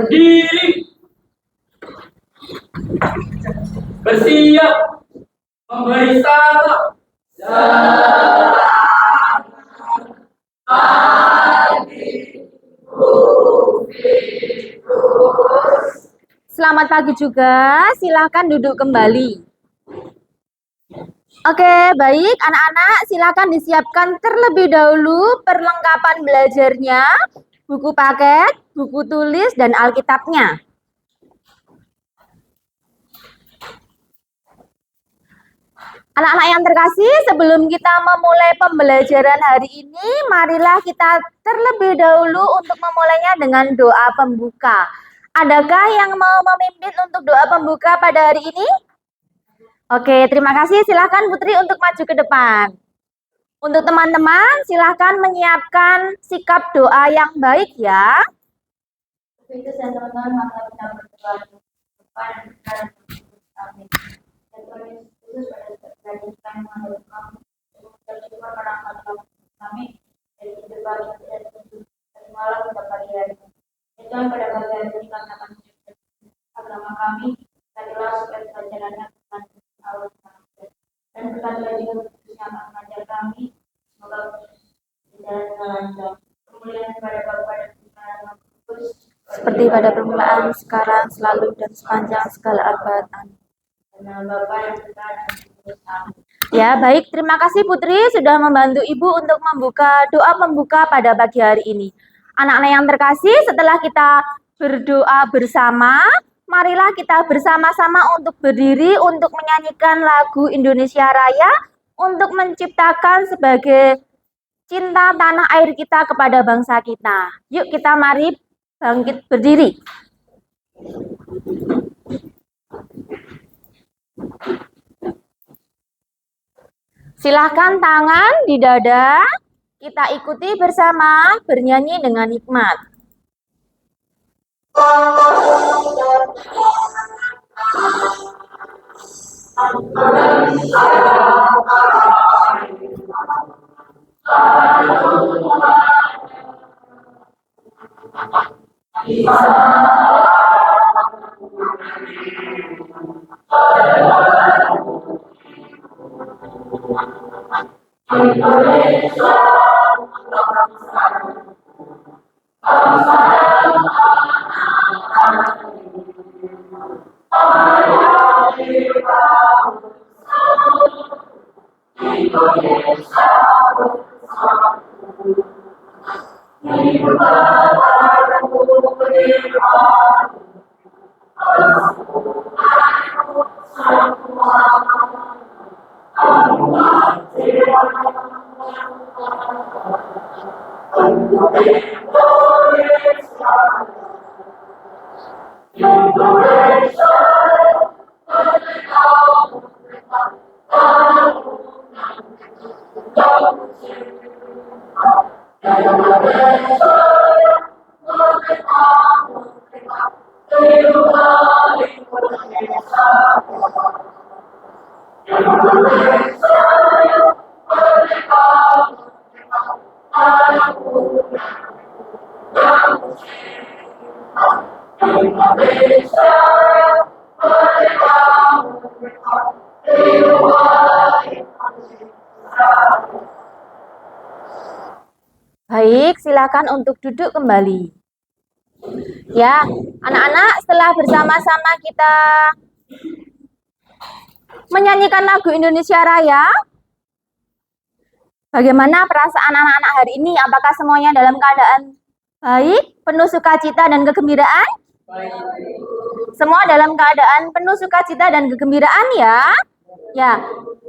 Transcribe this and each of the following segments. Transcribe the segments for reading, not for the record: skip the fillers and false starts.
Berdiri. Bersiap. Memberi salam. Selamat pagi juga, silakan duduk kembali. Oke, baik anak-anak, silakan disiapkan terlebih dahulu perlengkapan belajarnya, buku paket, buku tulis, dan Alkitabnya. Anak-anak yang terkasih, sebelum kita memulai pembelajaran hari ini, marilah kita terlebih dahulu untuk memulainya dengan doa pembuka. Adakah yang mau memimpin untuk doa pembuka pada hari ini? Oke, terima kasih. Silakan Putri untuk maju ke depan. Untuk teman-teman, silakan menyiapkan sikap doa yang baik ya. agama kami, adalah supaya pelajarannya dan berkatilah juga khususnya mengajar kami, semoga berjalan dengan lancar. Kemuliaan kepada Bapa dan Putra dan Roh Kudus, Seperti pada permulaan, sekarang, selalu, dan sepanjang segala abad. Amin. dengan Bapa dan Putra dan Roh Kudus. Amin. Ya, baik. Terima kasih Putri sudah membantu Ibu untuk membuka doa pembuka pada pagi hari ini. Anak-anak yang terkasih, setelah kita berdoa bersama, marilah kita bersama-sama untuk berdiri untuk menyanyikan lagu Indonesia Raya untuk menciptakan sebagai cinta tanah air kita kepada bangsa kita. Yuk kita mari bangkit berdiri. Silahkan tangan di dada, kita ikuti bersama bernyanyi dengan hikmat. Baik, silakan untuk duduk kembali. Ya, anak-anak, setelah bersama-sama kita menyanyikan lagu Indonesia Raya, bagaimana perasaan anak-anak hari ini? Apakah semuanya dalam keadaan baik, penuh sukacita dan kegembiraan? Baik. Semua dalam keadaan penuh sukacita dan kegembiraan ya? Ya,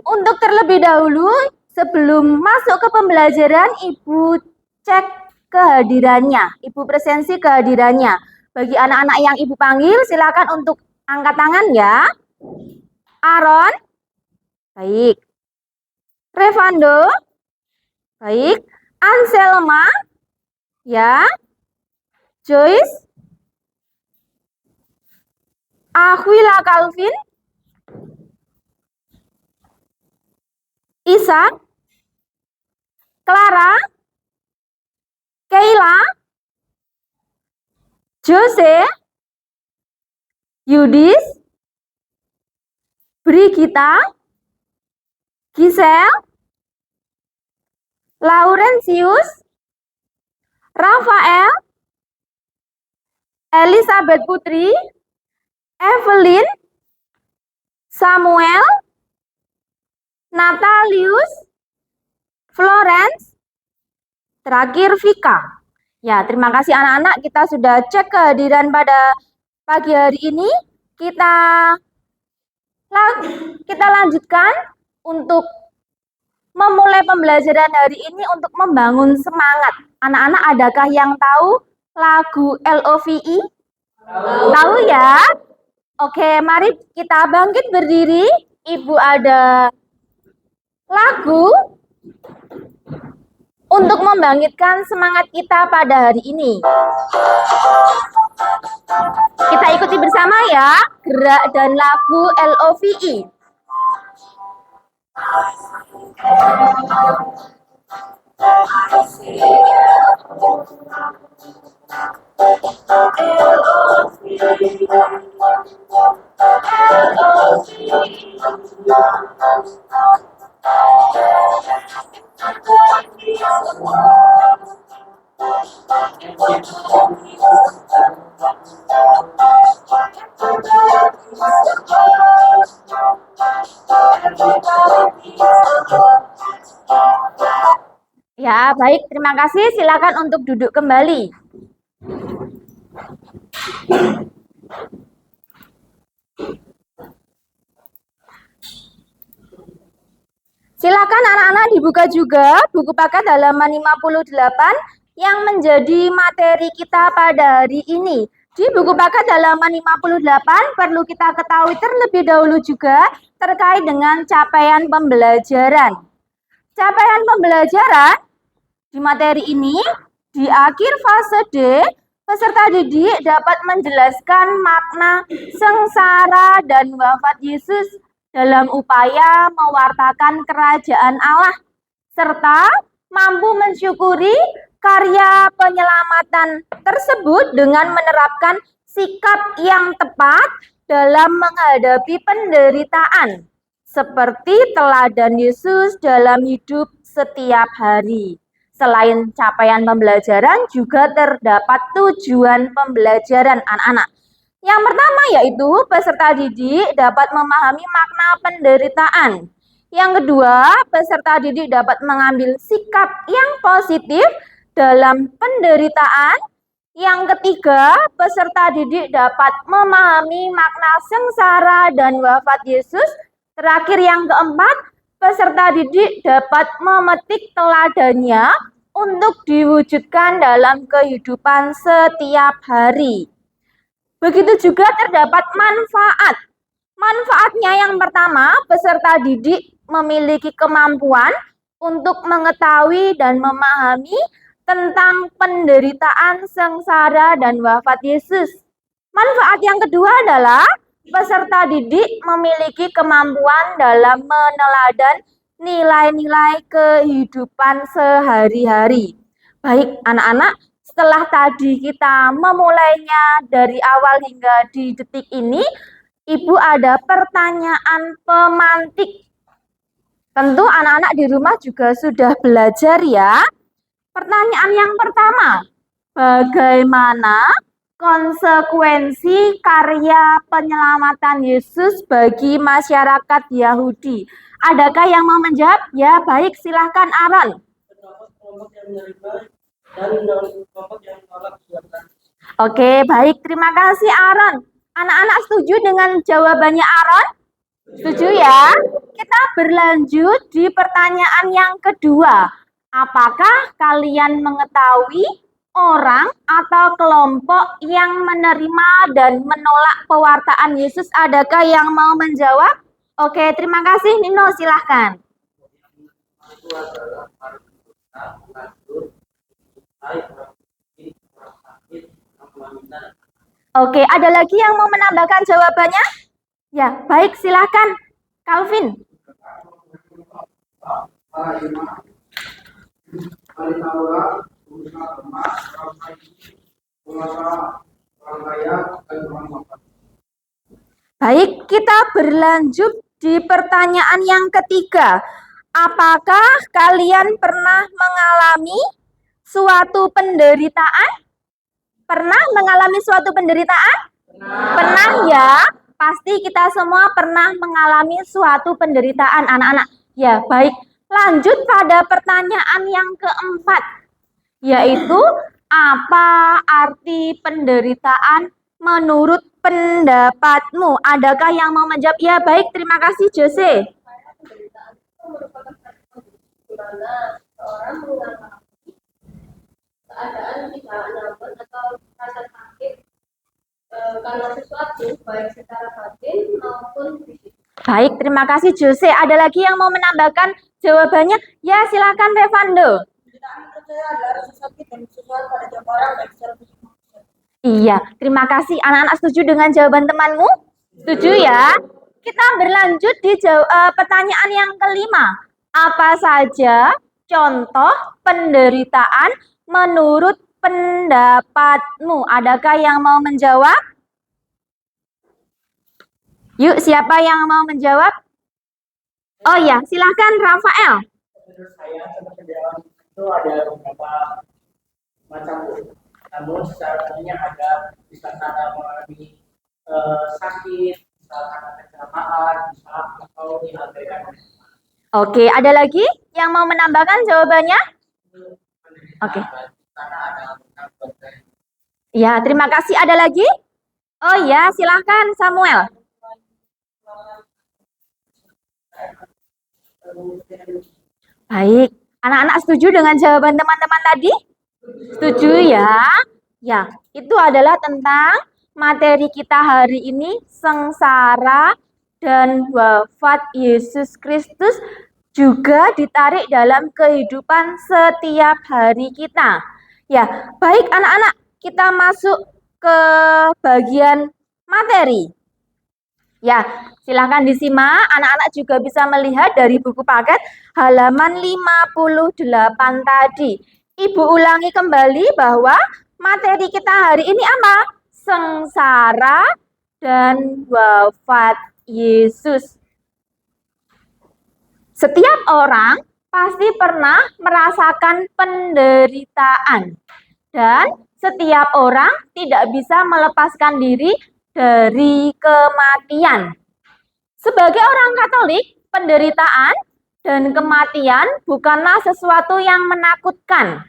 untuk terlebih dahulu, sebelum masuk ke pembelajaran, Ibu cek kehadirannya, Ibu presensi kehadirannya. Bagi anak-anak yang Ibu panggil, silakan untuk angkat tangan ya. Aaron, baik. Revando, baik. Anselma, ya. Joyce, Aquila Calvin, Isa, Clara, Kayla, Jose, Yudis, Brigita, Gisel, Laurentius, Rafael, Elizabeth Putri, Evelyn, Samuel, Natalius, Florence, terakhir Vika. Ya, terima kasih anak-anak. Kita sudah cek kehadiran pada pagi hari ini. Kita lanjutkan untuk memulai pembelajaran hari ini untuk membangun semangat. Anak-anak, adakah yang tahu lagu LOVE? Tahu ya? Oke, mari kita bangkit berdiri. Ibu ada lagu untuk membangkitkan semangat kita pada hari ini. Kita ikuti bersama ya, gerak dan lagu LOVE. Ya, baik. Terima kasih. Silakan untuk duduk kembali. Silakan anak-anak dibuka juga buku paket halaman 58 yang menjadi materi kita pada hari ini. Di buku paket halaman 58 perlu kita ketahui terlebih dahulu juga terkait dengan capaian pembelajaran. Capaian pembelajaran di materi ini, di akhir fase D, peserta didik dapat menjelaskan makna sengsara dan wafat Yesus dalam upaya mewartakan kerajaan Allah, serta mampu mensyukuri karya penyelamatan tersebut dengan menerapkan sikap yang tepat dalam menghadapi penderitaan, seperti teladan Yesus dalam hidup setiap hari. Selain capaian pembelajaran, juga terdapat tujuan pembelajaran anak-anak. Yang pertama yaitu peserta didik dapat memahami makna penderitaan. Yang kedua, peserta didik dapat mengambil sikap yang positif dalam penderitaan. Yang ketiga, peserta didik dapat memahami makna sengsara dan wafat Yesus. Terakhir yang keempat, peserta didik dapat memetik teladannya untuk diwujudkan dalam kehidupan setiap hari. Begitu juga terdapat manfaat. Manfaatnya yang pertama, peserta didik memiliki kemampuan untuk mengetahui dan memahami tentang penderitaan, sengsara, dan wafat Yesus. Manfaat yang kedua adalah peserta didik memiliki kemampuan dalam meneladan nilai-nilai kehidupan sehari-hari. Baik anak-anak, setelah tadi kita memulainya dari awal hingga di detik ini, Ibu ada pertanyaan pemantik. Tentu anak-anak di rumah juga sudah belajar ya. Pertanyaan yang pertama, bagaimana konsekuensi karya penyelamatan Yesus bagi masyarakat Yahudi? Adakah yang mau menjawab? Ya, baik, silahkan Aaron. Terdapat kelompok yang menerima dan kelompok yang menolak kegiatan. Oke, baik. Terima kasih, Aaron. Anak-anak setuju dengan jawabannya Aaron? Setuju ya? Kita berlanjut di pertanyaan yang kedua. Apakah kalian mengetahui orang atau kelompok yang menerima dan menolak pewartaan Yesus? Adakah yang mau menjawab? Oke, terima kasih. Nino, silahkan. Itu adalah mengatur, Oke, ada lagi yang mau menambahkan jawabannya? Ya, baik, silahkan. Calvin. Baik, kita berlanjut di pertanyaan yang ketiga. Apakah kalian pernah mengalami suatu penderitaan? Pernah mengalami suatu penderitaan? Pernah ya? Pasti kita semua pernah mengalami suatu penderitaan, anak-anak. Ya, baik. Lanjut pada pertanyaan yang keempat, yaitu apa arti penderitaan menurut pendapatmu? Adakah yang mau menjawab? Ya, baik. Terima kasih, Jose. Penderitaan itu merupakan kondisi di mana seorang mengalami keadaan tidak nyaman atau rasa sakit karena sesuatu baik secara batin maupun fisik. Baik, terima kasih, Jose. Ada lagi yang mau menambahkan jawabannya? Ya, silakan, Revando. Penderitaan menurut saya adalah rasa sakit dan kesusahan pada tiap orang baik secara fisik maupun secara Iya, terima kasih. Anak-anak setuju dengan jawaban temanmu? Setuju ya? Kita berlanjut di pertanyaan yang kelima. Apa saja contoh penderitaan menurut pendapatmu? Adakah yang mau menjawab? Yuk, siapa yang mau menjawab? Oh ya, silahkan Rafael. menurut saya contoh penderitaan itu ada beberapa macam, namun secara umumnya ada bisa karena mengalami sakit, bisa karena kecelakaan, bisa atau diabaikan. Oke, ada lagi yang mau menambahkan jawabannya? Oke. Karena ada beberapa. Ya, terima kasih. Ada lagi? Oh ya, silahkan Samuel. Baik, anak-anak setuju dengan jawaban teman-teman tadi? Setuju ya? Ya, itu adalah tentang materi kita hari ini, sengsara dan wafat Yesus Kristus juga ditarik dalam kehidupan setiap hari kita. Ya, baik anak-anak, kita masuk ke bagian materi. Ya, silahkan disimak. Anak-anak juga bisa melihat dari buku paket halaman 58 tadi. Ibu ulangi kembali bahwa materi kita hari ini apa? Sengsara dan wafat Yesus. Setiap orang pasti pernah merasakan penderitaan. Dan setiap orang tidak bisa melepaskan diri dari kematian. Sebagai orang Katolik, penderitaan dan kematian bukanlah sesuatu yang menakutkan.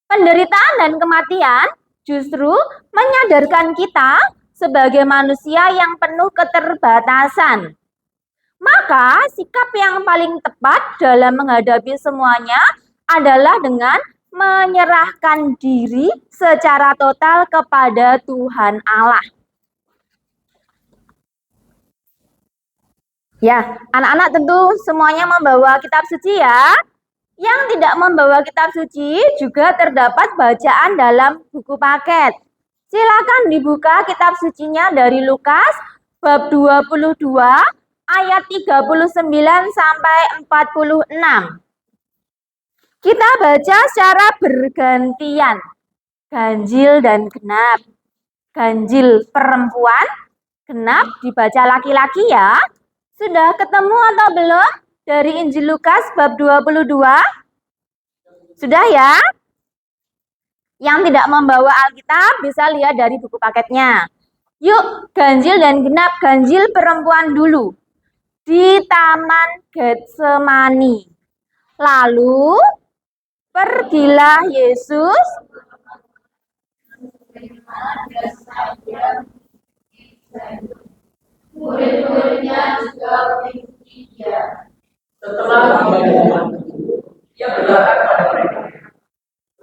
Penderitaan dan kematian justru menyadarkan kita sebagai manusia yang penuh keterbatasan. Maka sikap yang paling tepat dalam menghadapi semuanya adalah dengan menyerahkan diri secara total kepada Tuhan Allah. Ya, anak-anak tentu semuanya membawa kitab suci ya. Yang tidak membawa kitab suci juga terdapat bacaan dalam buku paket. Silakan dibuka kitab sucinya dari Lukas bab 22 ayat 39 sampai 46. Kita baca secara bergantian. Ganjil dan genap. Ganjil perempuan, genap dibaca laki-laki ya. Sudah ketemu atau belum dari Injil Lukas bab 22? Sudah ya? Yang tidak membawa Alkitab bisa lihat dari buku paketnya. Yuk, ganjil dan genap. Ganjil perempuan dulu. Di Taman Getsemani. Lalu, pergilah Yesus Murid-muridnya juga mengikuti dia. Setelah membaca itu, ia berkata kepada mereka,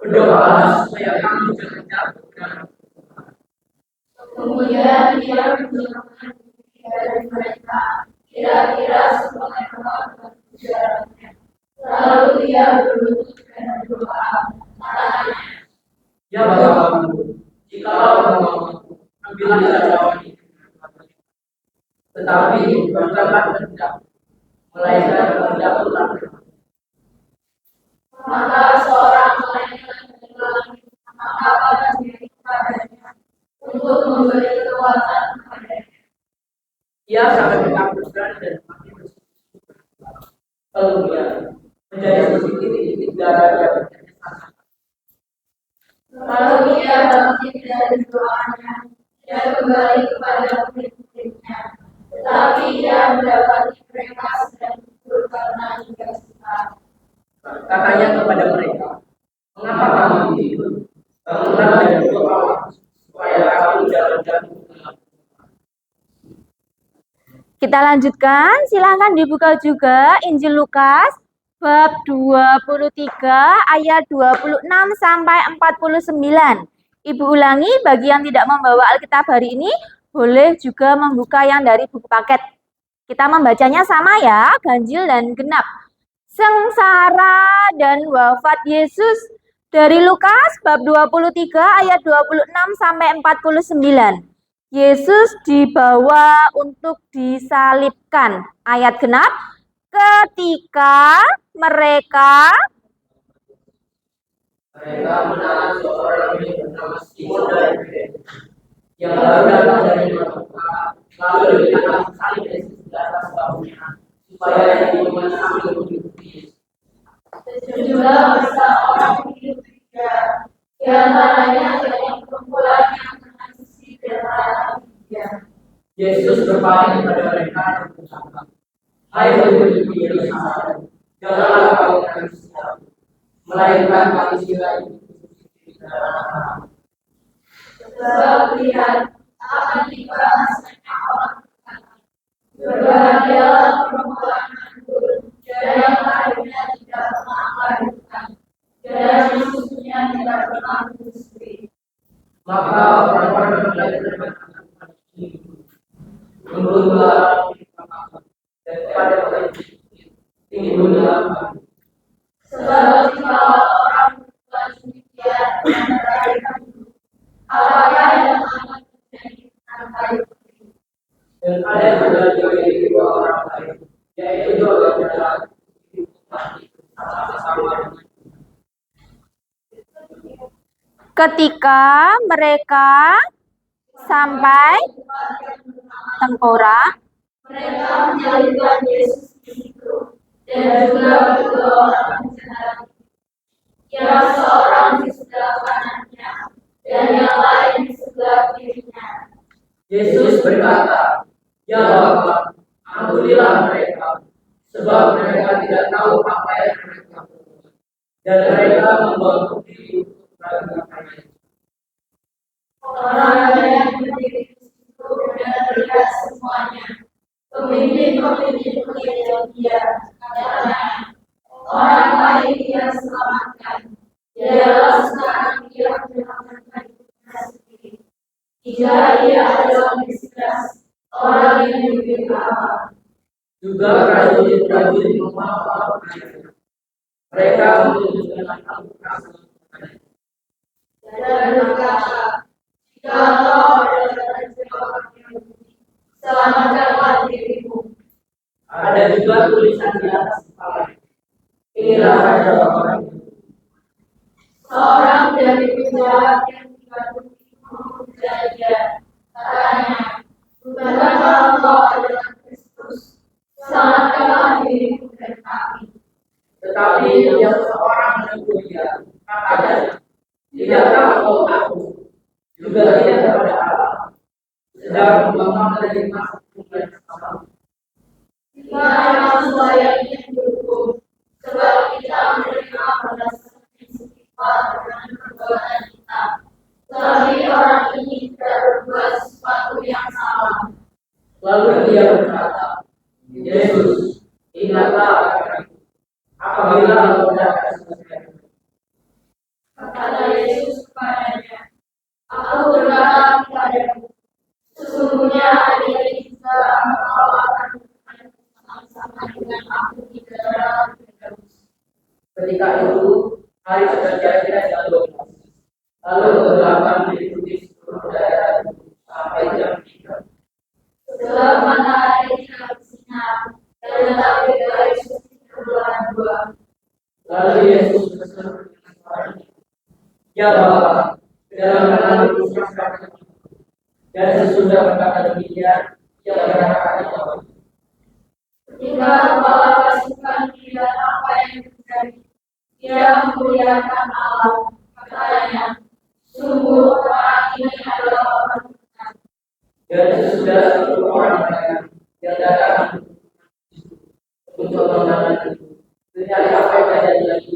berdoalah supaya kamu jangan jatuh ke dalam. Kemudian dia menjauhkan diri dari mereka, kira-kira sebagaimana perjalanannya. Lalu ia berlutut dan berdoa, katanya, Ya Bapakku, jikalau engkau mau, ambillah cawan ini. Tetapi bukanlah kehendak, melainkan kehendakmu lah. maka seorang malaikat mendatangi mengatakan diri kepadanya untuk memberi kekuatan kepadanya. Ia sangat ditakutkan dan makin bersyukur. Lalu dia menjadi sedikit-sedikit darahnya berkata, Lalu ia bangkit dari doanya dan kembali kepada murid-muridnya. Tetapi ia mendapati mereka sedang tidur karena hingga sekarang. katanya kepada mereka, mengapa kamu tidur? Bangunlah dan berdoalah supaya kamu jangan jatuh ke dalam. Kita lanjutkan, silahkan dibuka juga Injil Lukas bab 23 ayat 26 sampai 49. Ibu ulangi, bagi yang tidak membawa Alkitab hari ini, boleh juga membuka yang dari buku paket. Kita membacanya sama ya, ganjil dan genap. Sengsara dan wafat Yesus dari Lukas bab 23 ayat 26 sampai 49. Yesus dibawa untuk disalibkan. Ayat genap, ketika mereka Menahan seorang yang bernama Simon dari Kirene, yang baru datang dari Manoka, lalu diletakkan salib Yesus di atas bahunya, supaya dibunuh sambil mengikuti. Sejumlah besar orang hidup juga, di antaranya banyak perempuan yang menangisi darah dia. Yesus berpaling kepada mereka dan berkata, hai penduduk Yerusalem, janganlah kamu menangis aku, melainkan manusia itu di dalam. Sebab lihat, akan tiba masanya orang berkata, berbahagialah perempuan anggur, dan yang lainnya tidak pernah melahirkan, dan susunya tidak pernah menyusui. Maka orang-orang melahirkan anak-anak ini, membunuhlah dan kepada mereka timbullah. Sebab jika orang berbuat demikian dengan baik dulu, apakah yang akan terjadi dengan baik dulu? Dan ada juga dari dua orang lain, yaitu dua laki-laki mati sama-sama. ketika mereka sampai tengkorak, Mereka menyalibkan Yesus di situ, dan juga kedua orang penjahat, yang seorang di sebelah kanannya, dan yang lain di sebelah kirinya. Yesus berkata, ya Bapa, ampunilah mereka, sebab mereka tidak tahu apa yang mereka berbuat. Dan mereka membuat bukti untuk meragukannya. Orang yang berdiri di situ dan melihat semuanya, pemimpin-pemimpin mengejar dia, katanya, orang lain dia selamatkan, dialah sekarang dia menyelamatkan dirinya sendiri. Jika ia adalah Mesias, orang yang diberi Allah. Juga prajurit-prajurit membawa mereka. Mereka menunjukkan Al-Quran kepadanya. Dan berkata, jika engkau adalah raja orang Yahudi, selamatkanlah dirimu. Ada juga tulisan di atas kepalanya. Inilah raja orang Yahudi. Seorang dari penjahat yang dibantu memuja dia, katanya, bukankah engkau adalah Kristus? Selamatkanlah dirimu dan kami. Tetapi yang seorang menegur dia, katanya, tidakkah engkau takut, juga tidak kepada Allah, sedang membangun menerima hukuman sama. Jika memang selayaknya dihukum, sebab kita menerima balasan yang setimpal dengan perbuatan kita. Tetapi orang ini tidak berbuat sesuatu yang salah. Lalu dia berkata, Yesus, ingatlah akanku, apabila engkau datang selesai. Kata Yesus kepadanya, aku berkata kepadamu, sesungguhnya hari ini juga engkau akan bersama-sama dengan aku di dalam Firdaus. Ketika itu, hari sudah kira-kira jam 12. Lalu kegelapan meliputi seluruh daerah itu sampai jam 3. Sebab matahari tidak bersinar, dan tetap beda Yesus berbelah dua. Lalu Yesus berseru dengan suara tinggi, ya Bapa, ke dalam tangan kursuskan. Dan sesudah berkata demikian, Ia berkata, Ketika kepala pasukan melihat apa yang terjadi, ia memuliakan Allah. Katanya, sungguh orang ini adalah orang benar. dan sesudah 10 orang mereka yang datang untuk mengenal itu. Lihat apa yang terjadi lagi.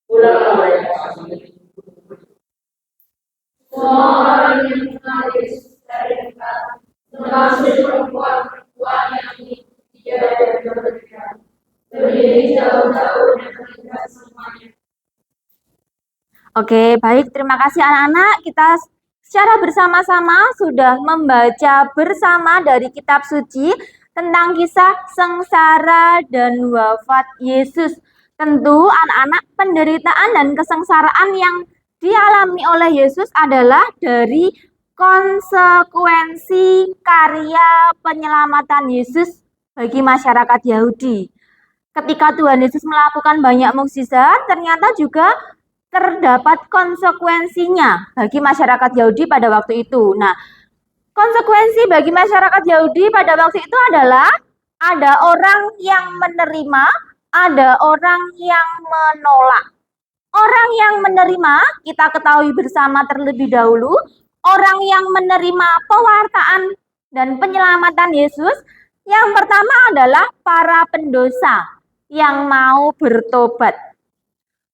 Pulanglah mereka masing-masing. Semua orang yang mengenal Yesus dari dekat, termasuk perempuan-perempuan yang mengikuti dia dari berdekat, berdiri jauh-jauh dan melihat semuanya. Oke, baik. Terima kasih anak-anak. Kita secara bersama-sama sudah membaca bersama dari kitab suci tentang kisah sengsara dan wafat Yesus. Tentu anak-anak penderitaan dan kesengsaraan yang dialami oleh Yesus adalah dari konsekuensi karya penyelamatan Yesus bagi masyarakat Yahudi. Ketika Tuhan Yesus melakukan banyak mukjizat, ternyata juga terdapat konsekuensinya bagi masyarakat Yahudi pada waktu itu. Nah, konsekuensi bagi masyarakat Yahudi pada waktu itu adalah ada orang yang menerima, ada orang yang menolak. Orang yang menerima, kita ketahui bersama terlebih dahulu, orang yang menerima pewartaan dan penyelamatan Yesus, yang pertama adalah para pendosa yang mau bertobat.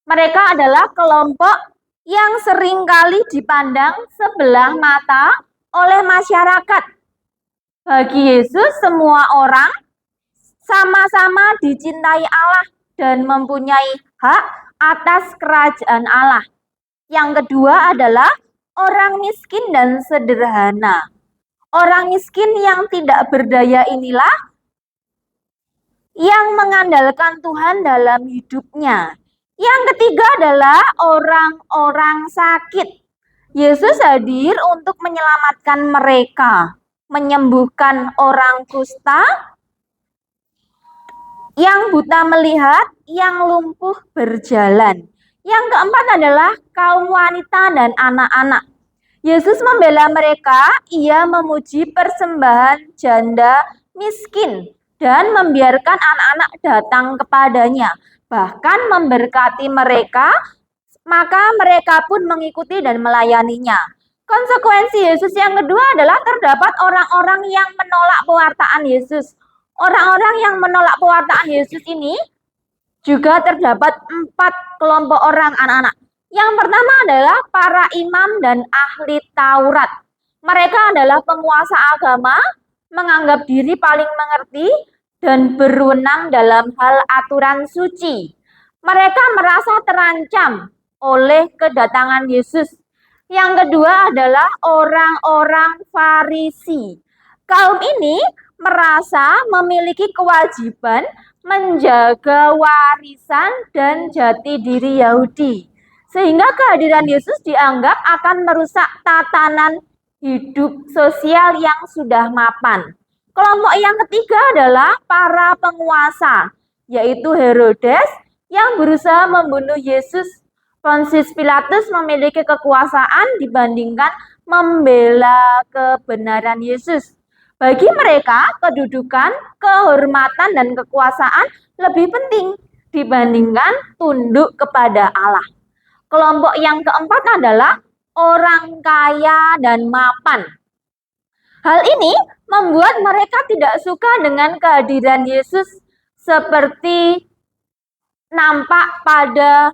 Mereka adalah kelompok yang seringkali dipandang sebelah mata oleh masyarakat. Bagi Yesus, semua orang sama-sama dicintai Allah dan mempunyai hak atas kerajaan Allah. Yang kedua adalah orang miskin dan sederhana. Orang miskin yang tidak berdaya inilah yang mengandalkan Tuhan dalam hidupnya. Yang ketiga adalah orang-orang sakit. Yesus hadir untuk menyelamatkan mereka, menyembuhkan orang kusta, yang buta melihat, yang lumpuh berjalan. Yang keempat adalah kaum wanita dan anak-anak. Yesus membela mereka, ia memuji persembahan janda miskin dan membiarkan anak-anak datang kepadanya, bahkan memberkati mereka, maka mereka pun mengikuti dan melayaninya. Konsekuensi Yesus yang kedua adalah terdapat orang-orang yang menolak pewartaan Yesus. Orang-orang yang menolak pewartaan Yesus ini juga terdapat 4 kelompok orang anak-anak. Yang pertama adalah para imam dan ahli Taurat. Mereka adalah penguasa agama, menganggap diri paling mengerti dan berwenang dalam hal aturan suci. Mereka merasa terancam oleh kedatangan Yesus. Yang kedua adalah orang-orang Farisi. Kaum ini merasa memiliki kewajiban menjaga warisan dan jati diri Yahudi. Sehingga kehadiran Yesus dianggap akan merusak tatanan hidup sosial yang sudah mapan. Kelompok yang ketiga adalah para penguasa, yaitu Herodes yang berusaha membunuh Yesus. Pontius Pilatus memiliki kekuasaan dibandingkan membela kebenaran Yesus. Bagi mereka, kedudukan, kehormatan, dan kekuasaan lebih penting dibandingkan tunduk kepada Allah. Kelompok yang keempat adalah orang kaya dan mapan. Hal ini membuat mereka tidak suka dengan kehadiran Yesus seperti nampak pada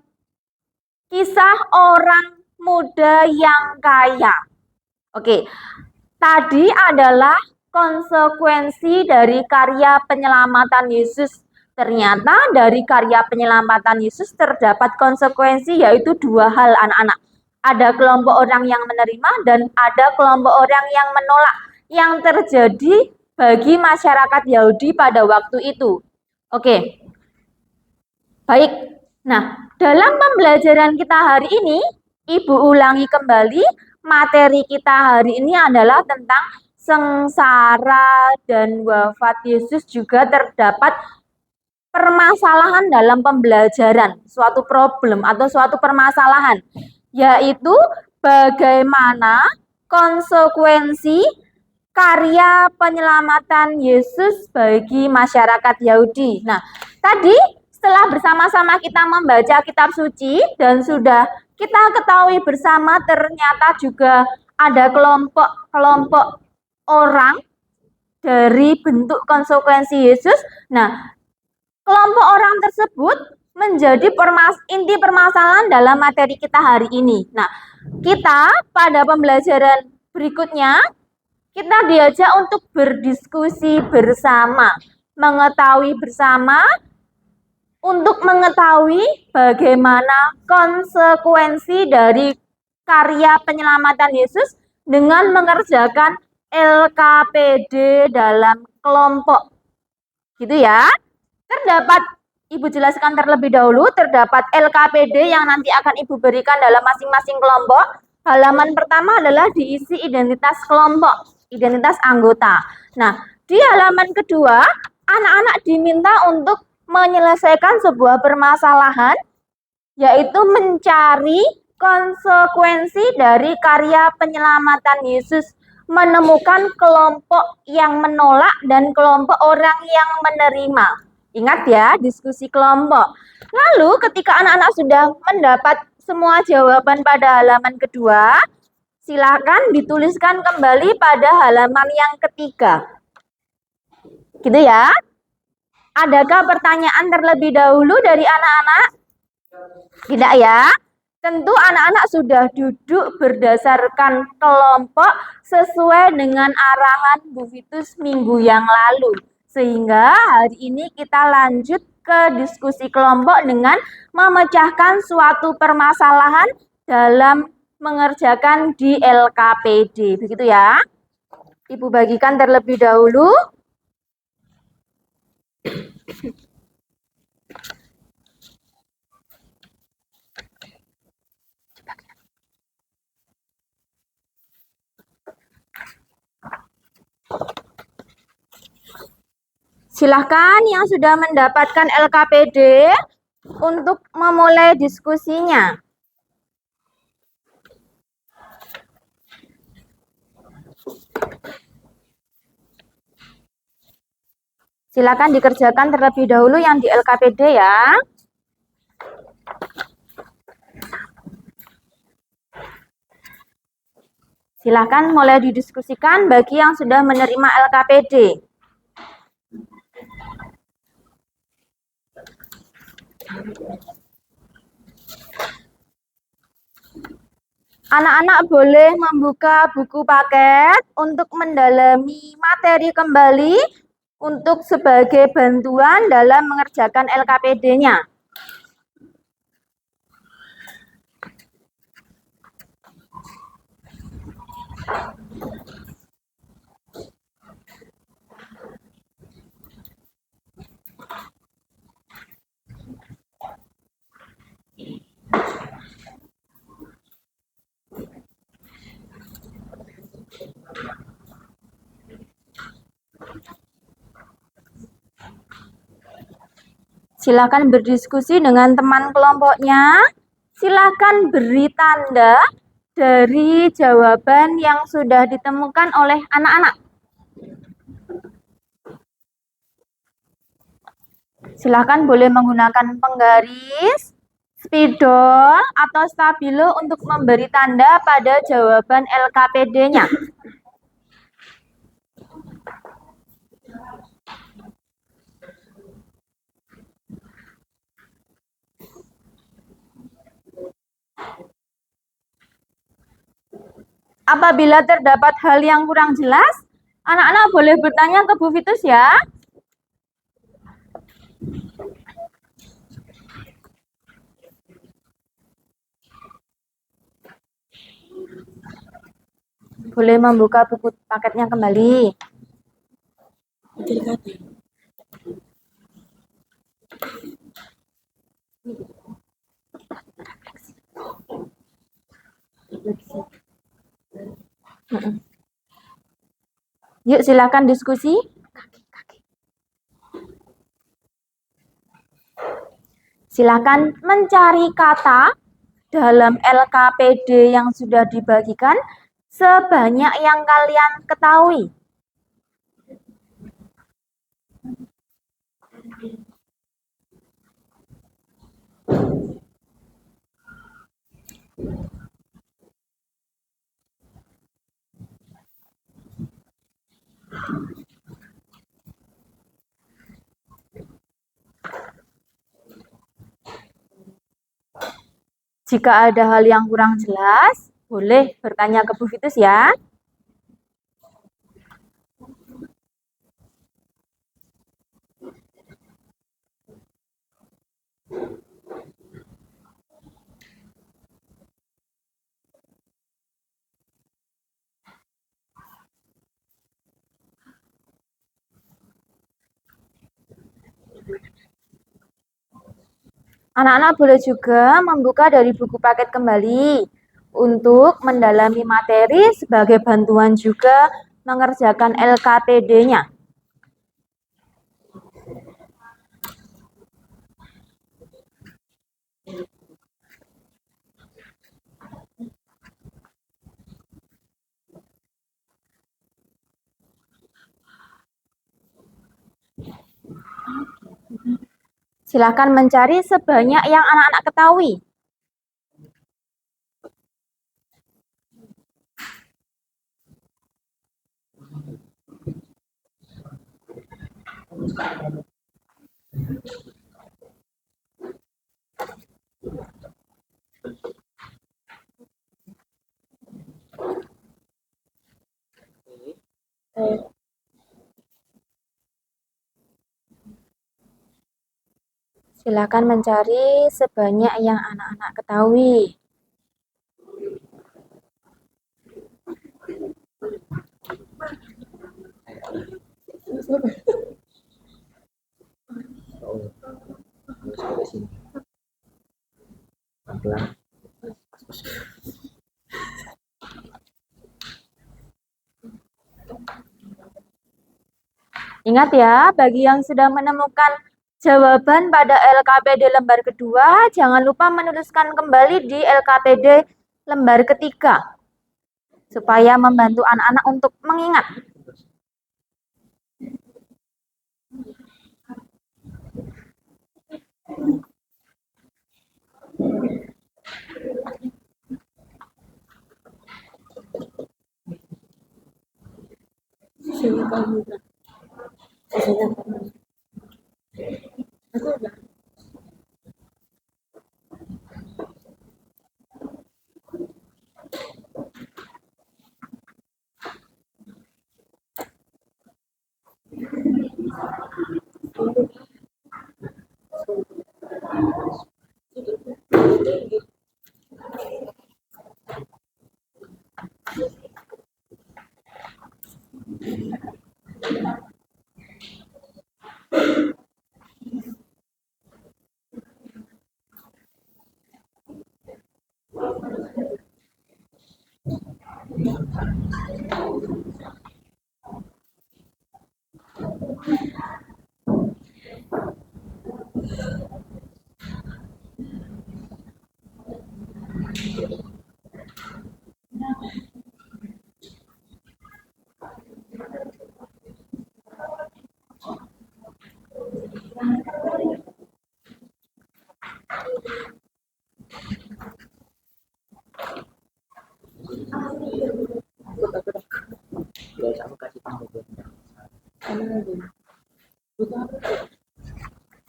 kisah orang muda yang kaya. Oke, tadi adalah konsekuensi dari karya penyelamatan Yesus. Ternyata dari karya penyelamatan Yesus terdapat konsekuensi, yaitu 2 hal anak-anak. Ada kelompok orang yang menerima dan ada kelompok orang yang menolak yang terjadi bagi masyarakat Yahudi pada waktu itu. Oke, baik. Nah, dalam pembelajaran kita hari ini, Ibu ulangi kembali materi kita hari ini adalah tentang sengsara dan wafat Yesus. Juga terdapat permasalahan dalam pembelajaran, suatu problem atau suatu permasalahan, yaitu bagaimana konsekuensi karya penyelamatan Yesus bagi masyarakat Yahudi. Nah, tadi setelah bersama-sama kita membaca kitab suci dan sudah kita ketahui bersama ternyata juga ada kelompok-kelompok orang dari bentuk konsekuensi Yesus. Nah, kelompok orang tersebut menjadi inti permasalahan dalam materi kita hari ini. Nah, kita pada pembelajaran berikutnya kita diajak untuk berdiskusi bersama, mengetahui bersama untuk mengetahui bagaimana konsekuensi dari karya penyelamatan Yesus dengan mengerjakan LKPD dalam kelompok. Gitu ya. Terdapat, Ibu jelaskan terlebih dahulu, terdapat LKPD yang nanti akan Ibu berikan dalam masing-masing kelompok. Halaman pertama adalah diisi identitas kelompok, identitas anggota. Nah, di halaman kedua, anak-anak diminta untuk menyelesaikan sebuah permasalahan, yaitu mencari konsekuensi dari karya penyelamatan Yesus, menemukan kelompok yang menolak dan kelompok orang yang menerima. Ingat ya, diskusi kelompok. Lalu ketika anak-anak sudah mendapat semua jawaban pada halaman kedua, silakan dituliskan kembali pada halaman yang ketiga. Gitu ya. Adakah pertanyaan terlebih dahulu dari anak-anak? Tidak ya. Tentu anak-anak sudah duduk berdasarkan kelompok sesuai dengan arahan Bu Vitus minggu yang lalu. Sehingga hari ini kita lanjut ke diskusi kelompok dengan memecahkan suatu permasalahan dalam mengerjakan di LKPD. Begitu ya. Ibu bagikan terlebih dahulu. Silahkan yang sudah mendapatkan LKPD untuk memulai diskusinya. Silakan dikerjakan terlebih dahulu yang di LKPD ya. Silakan mulai didiskusikan bagi yang sudah menerima LKPD. Anak-anak boleh membuka buku paket untuk mendalami materi kembali untuk sebagai bantuan dalam mengerjakan LKPD-nya. Silakan berdiskusi dengan teman kelompoknya. Silakan beri tanda dari jawaban yang sudah ditemukan oleh anak-anak. Silakan boleh menggunakan penggaris, spidol, atau stabilo untuk memberi tanda pada jawaban LKPD-nya. Apabila terdapat hal yang kurang jelas, anak-anak boleh bertanya ke Bu Vitus ya. Boleh membuka buku paketnya kembali. Yuk silakan diskusi. Silakan mencari kata dalam LKPD yang sudah dibagikan sebanyak yang kalian ketahui. Jika ada hal yang kurang jelas, boleh bertanya ke Bu Fitus ya. Anak-anak boleh juga membuka dari buku paket kembali untuk mendalami materi sebagai bantuan juga mengerjakan LKPD-nya. Silakan mencari sebanyak yang anak-anak ketahui. Silakan mencari sebanyak yang anak-anak ketahui. Ingat ya, bagi yang sudah menemukan jawaban pada LKPD lembar kedua, jangan lupa menuliskan kembali di LKPD lembar ketiga, supaya membantu anak-anak untuk mengingat.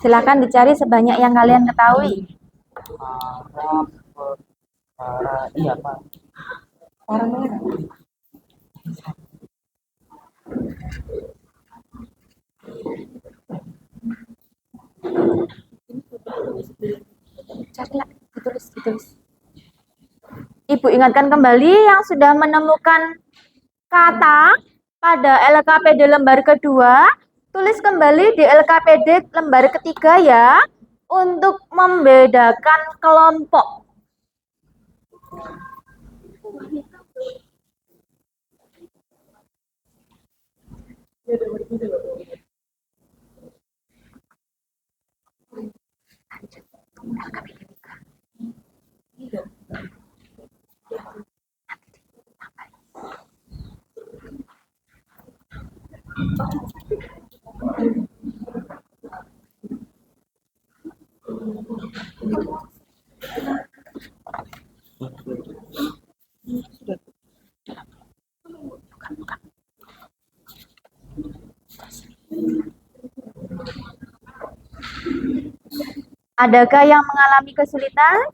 Silakan dicari sebanyak yang kalian ketahui. Iya Pak. Warna merah. Carilah, ditulis. Ibu ingatkan kembali yang sudah menemukan kata pada LKPD lembar kedua, tulis kembali di LKPD lembar ketiga ya, untuk membedakan kelompok. Adakah yang mengalami kesulitan?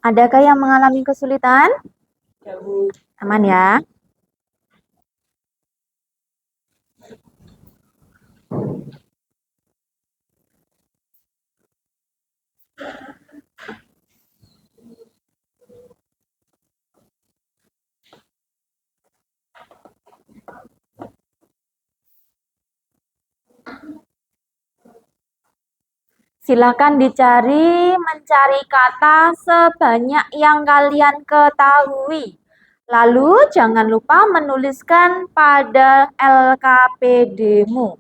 Adakah yang mengalami kesulitan? Aman ya? Silakan mencari kata sebanyak yang kalian ketahui. Lalu jangan lupa menuliskan pada LKPD-mu.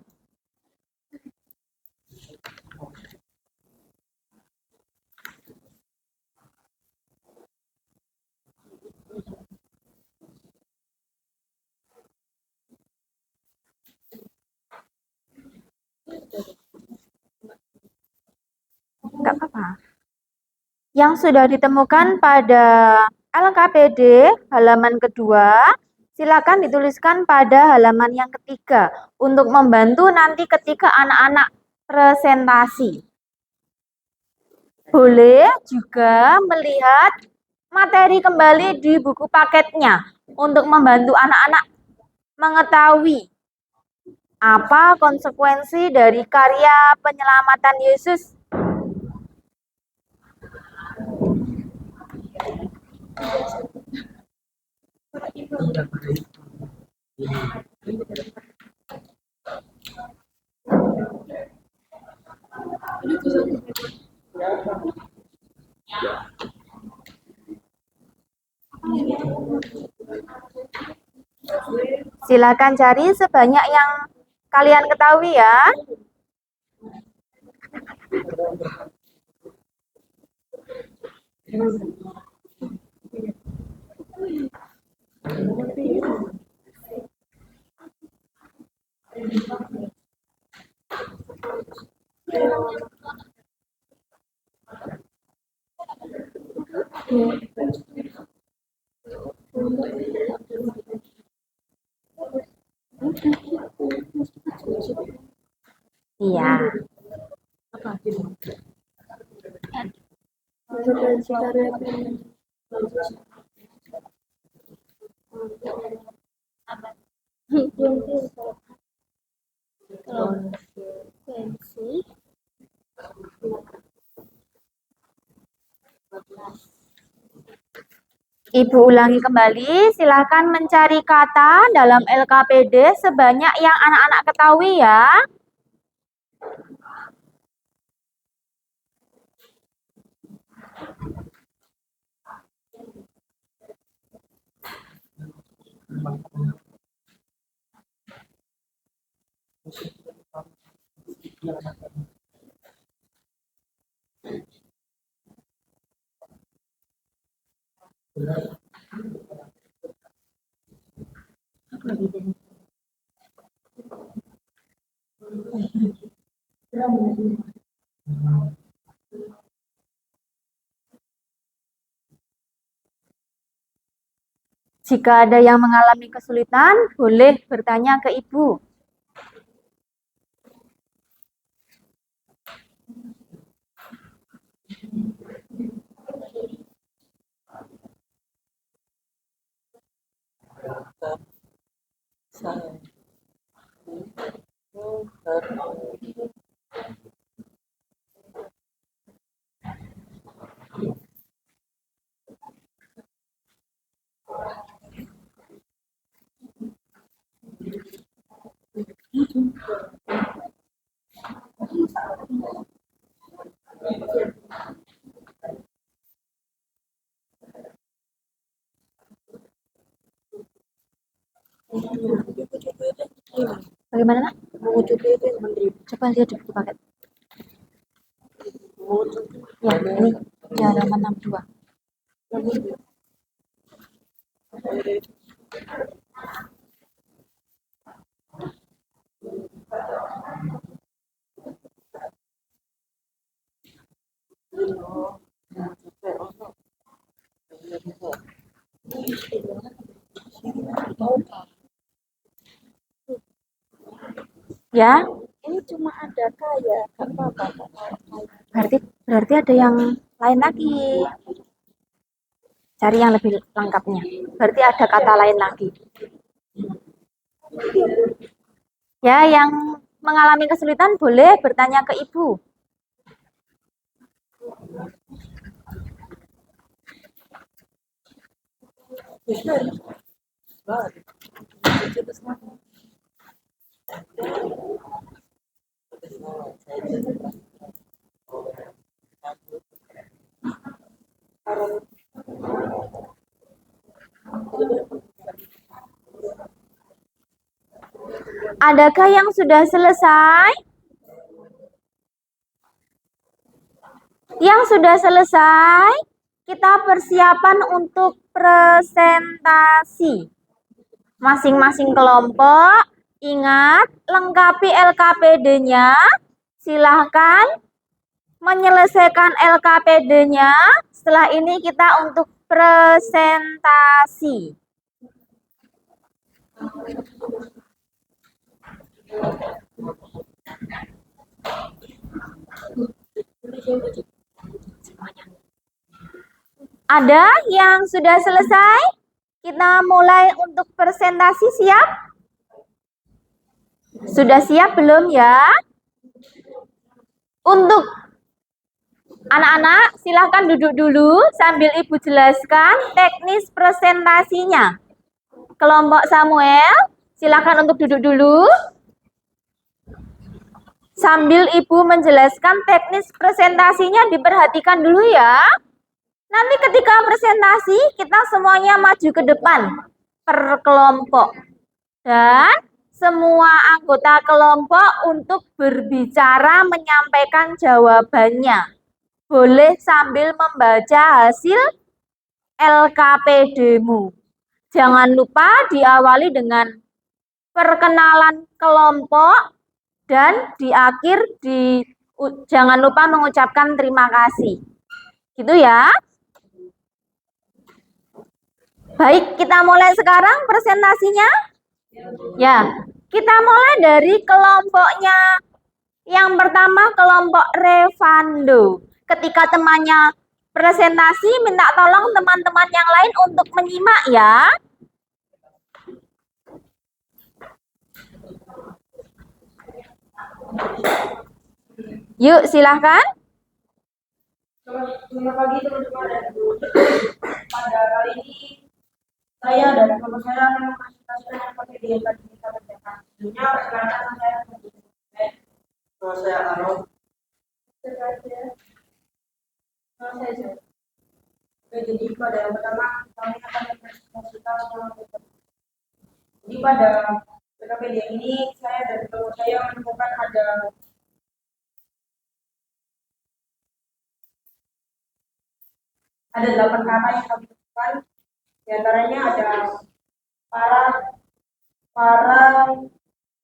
Enggak apa-apa. Yang sudah ditemukan pada LKPD halaman kedua, silakan dituliskan pada halaman yang ketiga untuk membantu nanti ketika anak-anak presentasi. Boleh juga melihat materi kembali di buku paketnya untuk membantu anak-anak mengetahui apa konsekuensi dari karya penyelamatan Yesus. Silakan cari sebanyak yang kalian ketahui ya. Iya. Ibu ulangi kembali, silakan mencari kata dalam LKPD sebanyak yang anak-anak ketahui ya. Jika ada yang mengalami kesulitan, boleh bertanya ke Ibu. Bagaimana, Nak? Coba lihat di buku paket. Ya, ini di halaman 62. Ya, Ini cuma ada kaya, gak apa-apa. berarti ada yang lain lagi. Cari yang lebih lengkapnya. Berarti ada kata lain lagi. Ya, yang mengalami kesulitan boleh bertanya ke ibu. Adakah yang sudah selesai? Yang sudah selesai, kita persiapan untuk presentasi. Masing-masing kelompok, ingat, lengkapi LKPD-nya. Silahkan menyelesaikan LKPD-nya. Setelah ini kita untuk presentasi. Ada yang sudah selesai? Kita mulai untuk presentasi, siap? Sudah siap belum ya? Untuk anak-anak, silahkan duduk dulu sambil ibu jelaskan teknis presentasinya. Kelompok Samuel, silahkan untuk duduk dulu. Sambil ibu menjelaskan teknis presentasinya, diperhatikan dulu ya. Nanti ketika presentasi, kita semuanya maju ke depan per kelompok. Dan semua anggota kelompok untuk berbicara menyampaikan jawabannya. Boleh sambil membaca hasil LKPD-mu. Jangan lupa diawali dengan perkenalan kelompok dan di akhir jangan lupa mengucapkan terima kasih. Gitu ya. Baik, kita mulai sekarang presentasinya. Ya, kita mulai dari kelompoknya. Yang pertama kelompok Revando. Ketika temannya presentasi, minta tolong teman-teman yang lain untuk menyimak ya. Yuk, silahkan. Selamat pagi teman-teman dan guru. Pada kali ini saya dan kelompok saya akan mempresentasikan LKPD yang tadi kita bacakan. Sebelumnya perkenalkan saya Nama saya Aaron. Oke, jadi pada yang pertama kami akan mempresentasikan soal LKPD. Jadi pada LKPD ini saya dan kelompok saya menemukan ada 8 kata yang kami temukan. Di antaranya ada para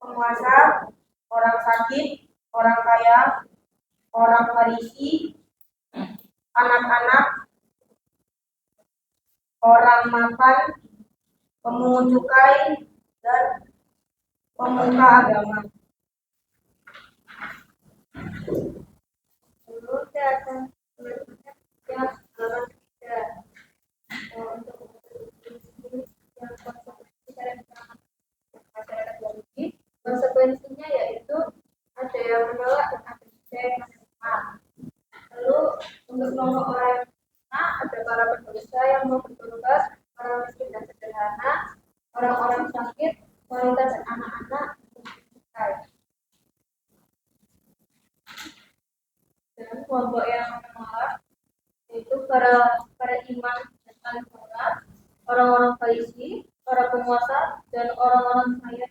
penguasa, orang sakit, orang kaya, orang Farisi, anak-anak, orang mapan, pemungut cukai, dan pemuka agama. Lalu saya akan yang konsekuensinya yaitu ada yang menolak dan ada juga yang menerima. Lalu untuk kelompok orang ada para pendosa yang mau bertobat, orang miskin dan sederhana, orang-orang sakit, wanita dan anak-anak. Dan kelompok yang menolak yaitu para imam dan ahli sholat, orang-orang Farisi, para penguasa, dan orang-orang kaya.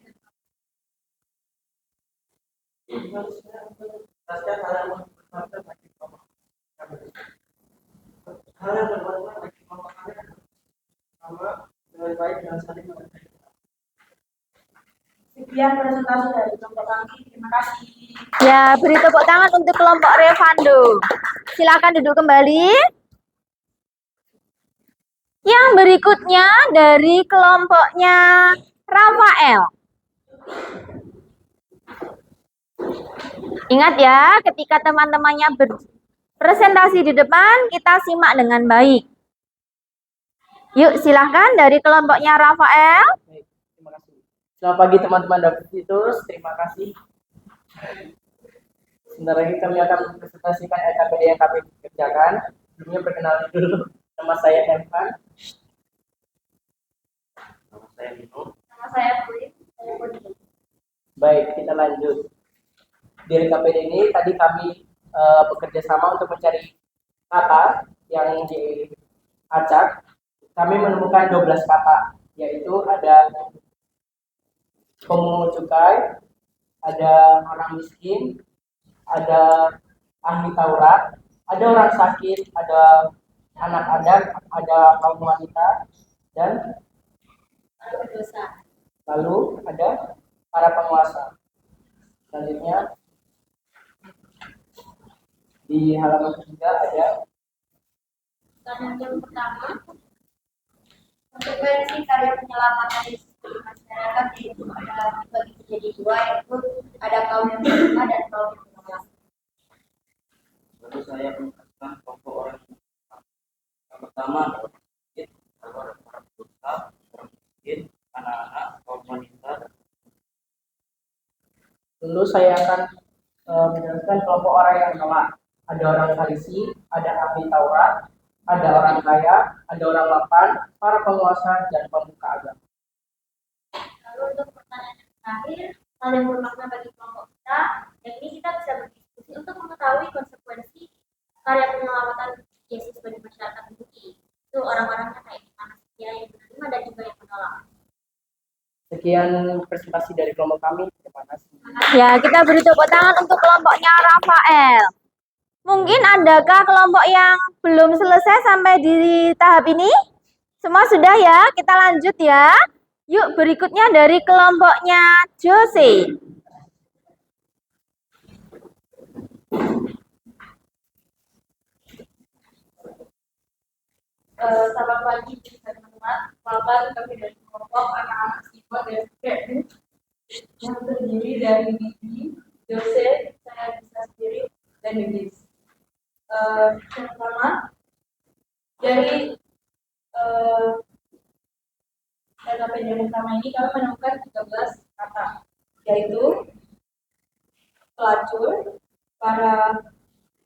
Hal yang bermanfaat bagi kelompok kalian sama dengan baik dan saling menghargai. Sekian presentasi dari kelompok kami. Terima kasih. Ya, beri tepuk tangan untuk kelompok Revando. Silakan duduk kembali. Yang berikutnya dari kelompoknya Rafael. Ingat ya, ketika teman-temannya berpresentasi di depan, kita simak dengan baik. Yuk, silahkan dari kelompoknya Rafael. Baik, terima kasih. Selamat pagi teman-teman Daviditus, terima kasih. Sebentar lagi kami akan presentasikan LKPD yang kami kerjakan. Sebelumnya perkenalan dulu. Nama saya Evan. Nama saya Nino. Nama saya Puri. Saya Puri. Baik, kita lanjut. Di LKPD ini tadi kami bekerja sama untuk mencari kata yang diacak. Kami menemukan 12 kata, yaitu ada pemungut cukai, ada orang miskin, ada ahli Taurat, ada orang sakit, ada anak-anak, ada kaum wanita, dan Berdosa. lalu ada para penguasa. Selanjutnya di halaman ketiga ada Yang pertama, konsekuensi karya penyelamatan di masyarakat yaitu ada dibagi menjadi dua, yaitu ada kaum yang berdosa dan kaum yang menolak. Lalu saya menjelaskan kelompok orang yang pertama adalah miskin, lalu ada orang berdosa, orang miskin, anak-anak, kaum wanita. Lalu saya akan menjelaskan kelompok orang yang menolak. Ada orang Farisi, ada ahli Taurat, ada orang kaya, ada orang mapan, para penguasa, dan pemuka agama. Lalu untuk pertanyaan yang terakhir, hal yang bermakna bagi kelompok kita, yang ini kita bisa berdiskusi untuk mengetahui konsekuensi karya penyelamatan Yesus bagi masyarakat ini. Itu orang-orangnya kayak gimana sih ya, yang menerima dan juga yang menolak. Sekian presentasi dari kelompok kami. Terima kasih. Ya, kita beri tepuk tangan untuk kelompoknya Rafael. Mungkin adakah kelompok yang belum selesai sampai di tahap ini? Semua sudah ya? Kita lanjut ya. Yuk, berikutnya dari kelompoknya Jose. Selamat pagi teman-teman. Selamat kami dari kelompok anak-anak Simon dan Freddy yang terdiri dari Bibi, Jose, saya bisa sendiri, dan Dennis. Yang pertama, dari LKPD yang pertama ini kami menemukan 13 kata, yaitu pelacur, para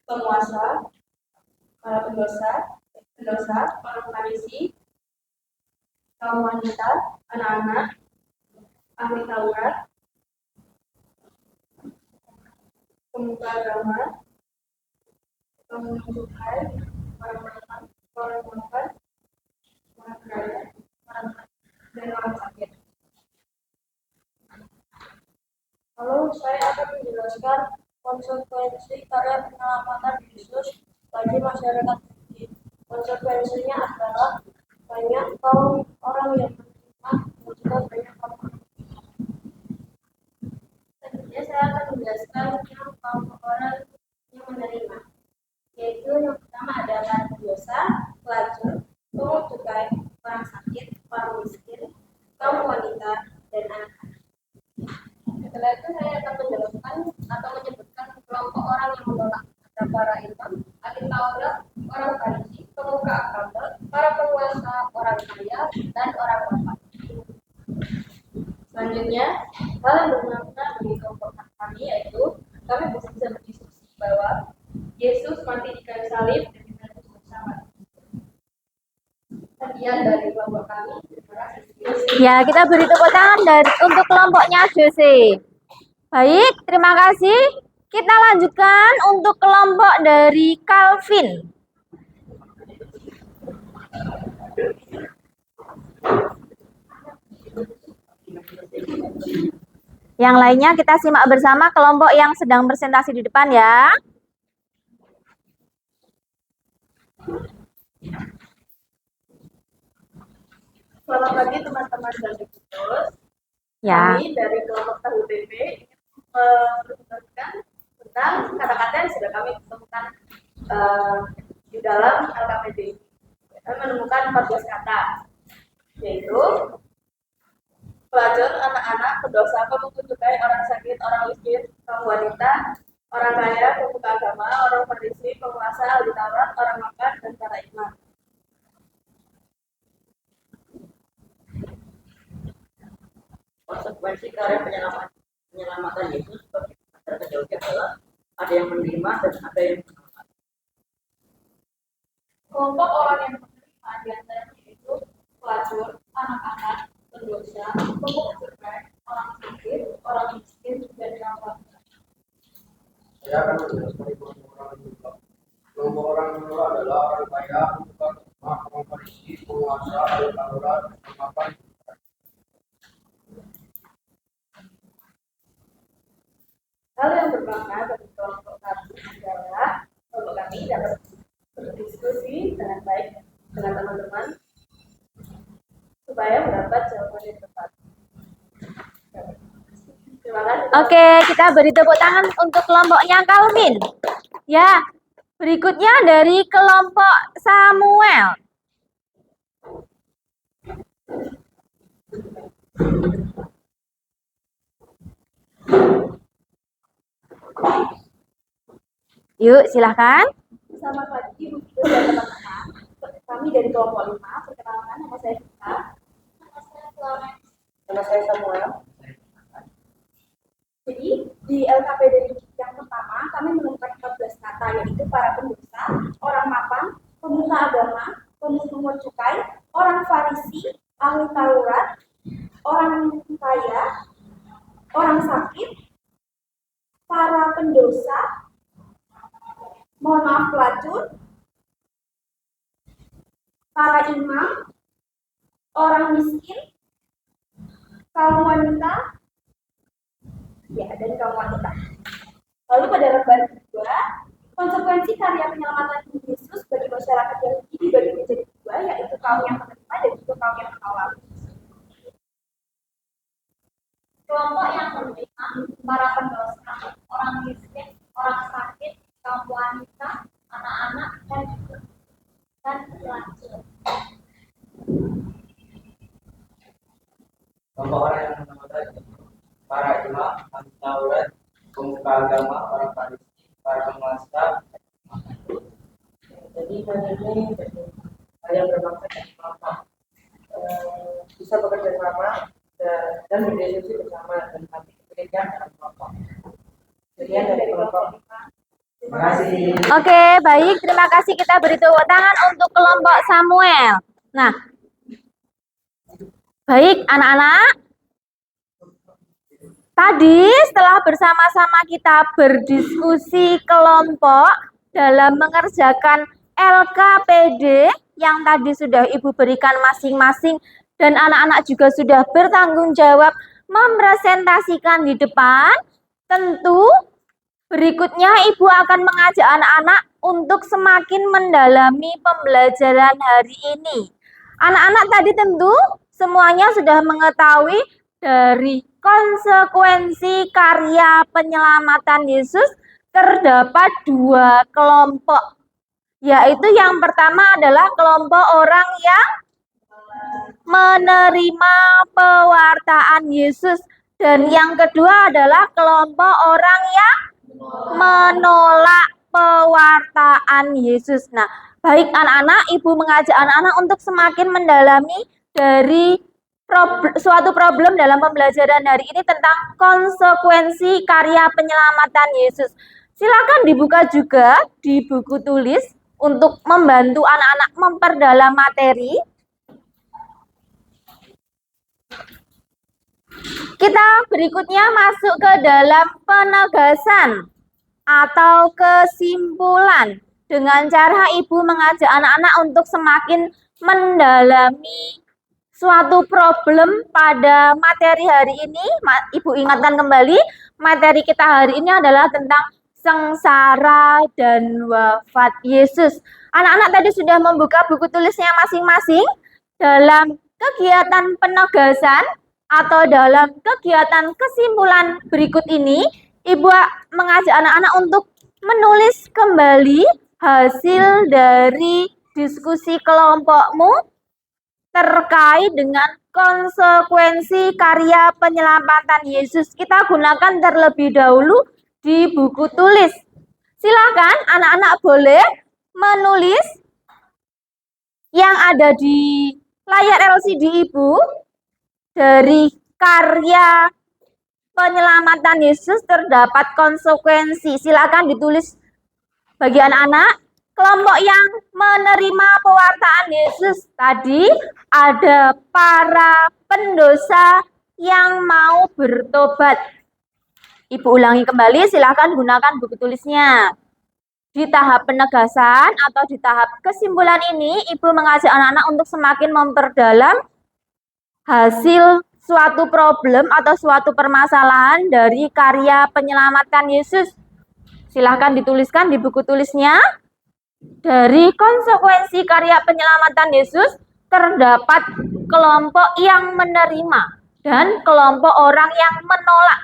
penguasa, para pendosa, para Farisi, kaum wanita, anak-anak, ahli Taurat, pemuka agama, pemungut cukai, orang mapan, orang kaya, dan orang sakit. Lalu saya akan menjelaskan konsekuensi karya penyelamatan Yesus bagi masyarakat ini. Konsekuensinya adalah banyak kaum orang yang menerima dan juga banyak kaum orang. Selanjutnya saya akan menjelaskan yang kaum orang yang menerima, yaitu yang pertama adalah pendosa, pelacur, pemungut cukai, orang sakit, orang miskin, kaum wanita, dan anak-anak. Setelah itu saya akan menjelaskan atau menyebutkan kelompok orang yang menolak. Ada para imam, ahli Taurat, orang Farisi, pemuka agama, para penguasa, orang kaya, dan orang mapan. Selanjutnya, hal yang bermakna bagi kelompok kami yaitu kami bisa berdiskusi bahwa Yesus mati di kayu salib dan dibungkus bersama. Sekian dari kelompok kami. Terima kasih. Ya, kita beri tepuk tangan untuk kelompoknya Jose. Baik, terima kasih. Kita lanjutkan untuk kelompok dari Calvin. Yang lainnya kita simak bersama kelompok yang sedang presentasi di depan ya. Selamat pagi teman-teman dan Daviditus. Ya. Kami dari kelompok tahu BP ingin menjelaskan tentang kata-kata yang sudah kami temukan di dalam LKPD. Kami menemukan 14 kata, yaitu pelacur, anak-anak, pendosa, pemungut cukai, orang sakit, orang miskin, kaum wanita, orang kaya, pemuka agama, orang Farisi, penguasa, ahli Taurat, orang makan, dan para imam. Konsekuensi karya penyelamatan Yesus bagi masyarakat Yahudi adalah ada yang menerima dan ada yang menolak. Kelompok orang yang menerima di antaranya yaitu pelacur, anak-anak, pendosa, pemungut cukai, orang sakit, orang miskin, dan kaum wanita. Saya akan menjelaskan kelompok orang juga. Kelompok orang menolak adalah orang kaya, pemuka agama, orang Farisi, penguasa, ahli Taurat, pemakan. Hal yang bermakna bagi kelompok kami adalah kelompok kami dapat berdiskusi dengan baik dengan teman-teman supaya mendapat jawaban yang tepat. Terima kasih. Oke, kita beri tepuk tangan untuk kelompoknya Kalvin. Ya, berikutnya dari kelompok Samuel. Yuk, silahkan. Selamat pagi, Bu Guru dan teman-teman. Kami dari kelompok 5. Perkenalkan, nama saya Vita. Nama saya Florence. Nama saya Samuel. Jadi, di LKPD yang pertama, kami menemukan 14 kata, yaitu para pendosa, orang mapan, pemuka agama, pemungut cukai, orang Farisi, ahli Taurat, orang kaya, orang sakit, para pendosa, mohon maaf pelacur, para imam, orang miskin, kaum wanita, ya, dan kaum wanita. Lalu pada lembar kedua, konsekuensi karya penyelamatan Yesus bagi masyarakat Yahudi dibagi menjadi dua, yaitu kaum yang menerima dan juga kaum yang menolak. Kelompok yang menerima, para pendosa, orang miskin, orang sakit, kaum wanita, anak-anak, dan pelacur. Kelompok orang yang menolak para imam, ahli Taurat, pemuka agama, orang Farisi, para penguasa. Jadi ini hal yang bermakna dan kelompok bisa bekerja sama dan berdiskusi bersama dan nanti diberikan dalam kelompok. Sekian dari kelompok. Terima kasih. Oke, baik. Terima kasih. Kita beri tepuk tangan untuk kelompok Samuel. Nah, baik anak-anak. Tadi setelah bersama-sama kita berdiskusi kelompok dalam mengerjakan LKPD yang tadi sudah Ibu berikan masing-masing dan anak-anak juga sudah bertanggung jawab mempresentasikan di depan, tentu berikutnya Ibu akan mengajak anak-anak untuk semakin mendalami pembelajaran hari ini. Anak-anak tadi tentu semuanya sudah mengetahui dari konsekuensi karya penyelamatan Yesus terdapat dua kelompok, yaitu yang pertama adalah kelompok orang yang menerima pewartaan Yesus dan yang kedua adalah kelompok orang yang menolak pewartaan Yesus. Nah, baik anak-anak, Ibu mengajak anak-anak untuk semakin mendalami dari suatu problem dalam pembelajaran hari ini tentang konsekuensi karya penyelamatan Yesus. Silakan dibuka juga di buku tulis untuk membantu anak-anak memperdalam materi. Kita berikutnya masuk ke dalam penegasan atau kesimpulan dengan cara Ibu mengajak anak-anak untuk semakin mendalami suatu problem pada materi hari ini. Ibu ingatkan kembali, materi kita hari ini adalah tentang sengsara dan wafat Yesus. Anak-anak tadi sudah membuka buku tulisnya masing-masing. Dalam kegiatan penegasan atau dalam kegiatan kesimpulan berikut ini, Ibu mengajak anak-anak untuk menulis kembali hasil dari diskusi kelompokmu terkait dengan konsekuensi karya penyelamatan Yesus. Kita gunakan terlebih dahulu di buku tulis. Silakan anak-anak boleh menulis yang ada di layar LCD Ibu dari karya penyelamatan Yesus terdapat konsekuensi. Silakan ditulis bagi anak-anak. Kelompok yang menerima pewartaan Yesus tadi ada para pendosa yang mau bertobat. Ibu ulangi kembali, silakan gunakan buku tulisnya. Di tahap penegasan atau di tahap kesimpulan ini, Ibu mengajak anak-anak untuk semakin memperdalam hasil suatu problem atau suatu permasalahan dari karya penyelamatan Yesus. Silahkan dituliskan di buku tulisnya. Dari konsekuensi karya penyelamatan Yesus terdapat kelompok yang menerima dan kelompok orang yang menolak.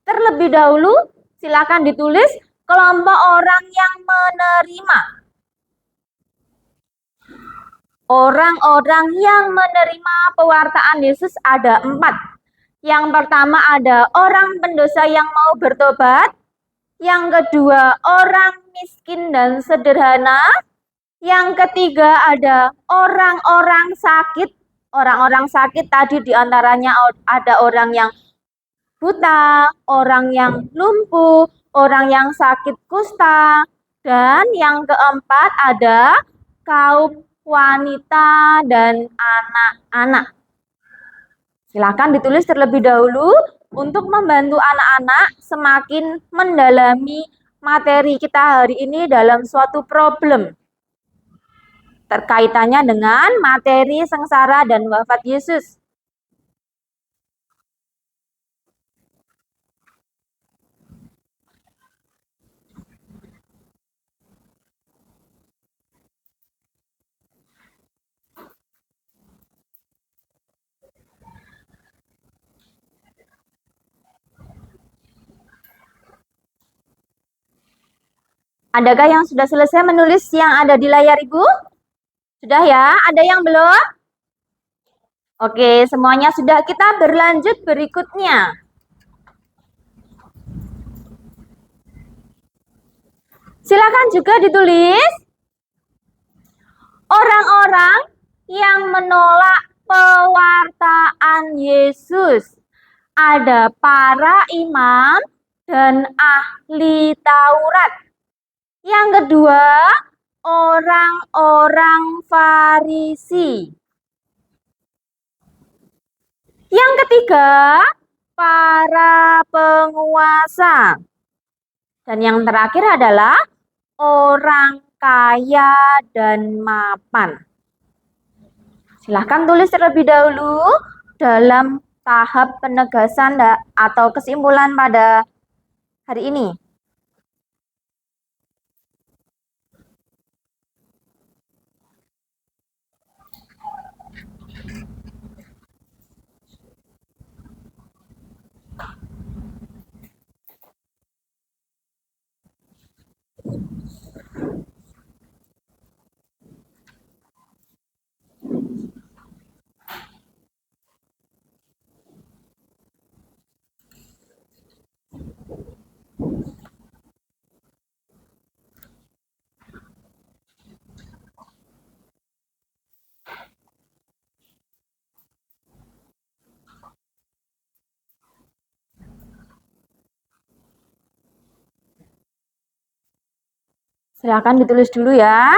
Terlebih dahulu silakan ditulis kelompok orang yang menerima. Orang-orang yang menerima pewartaan Yesus ada 4. Yang pertama ada orang pendosa yang mau bertobat. Yang kedua, orang miskin dan sederhana. Yang ketiga ada orang-orang sakit. Orang-orang sakit tadi diantaranya ada orang yang buta, orang yang lumpuh, orang yang sakit kusta. Dan yang keempat ada kaum wanita dan anak-anak. Silakan ditulis terlebih dahulu untuk membantu anak-anak semakin mendalami materi kita hari ini dalam suatu problem. Terkaitannya dengan materi sengsara dan wafat Yesus. Adakah yang sudah selesai menulis yang ada di layar Ibu? Sudah ya? Ada yang belum? Oke, semuanya sudah. Kita berlanjut berikutnya. Silakan juga ditulis orang-orang yang menolak pewartaan Yesus. Ada para imam dan ahli Taurat. Yang kedua, orang-orang Farisi. Yang ketiga, para penguasa. Dan yang terakhir adalah orang kaya dan mapan. Silahkan tulis terlebih dahulu dalam tahap penegasan atau kesimpulan pada hari ini. Silakan ditulis dulu ya.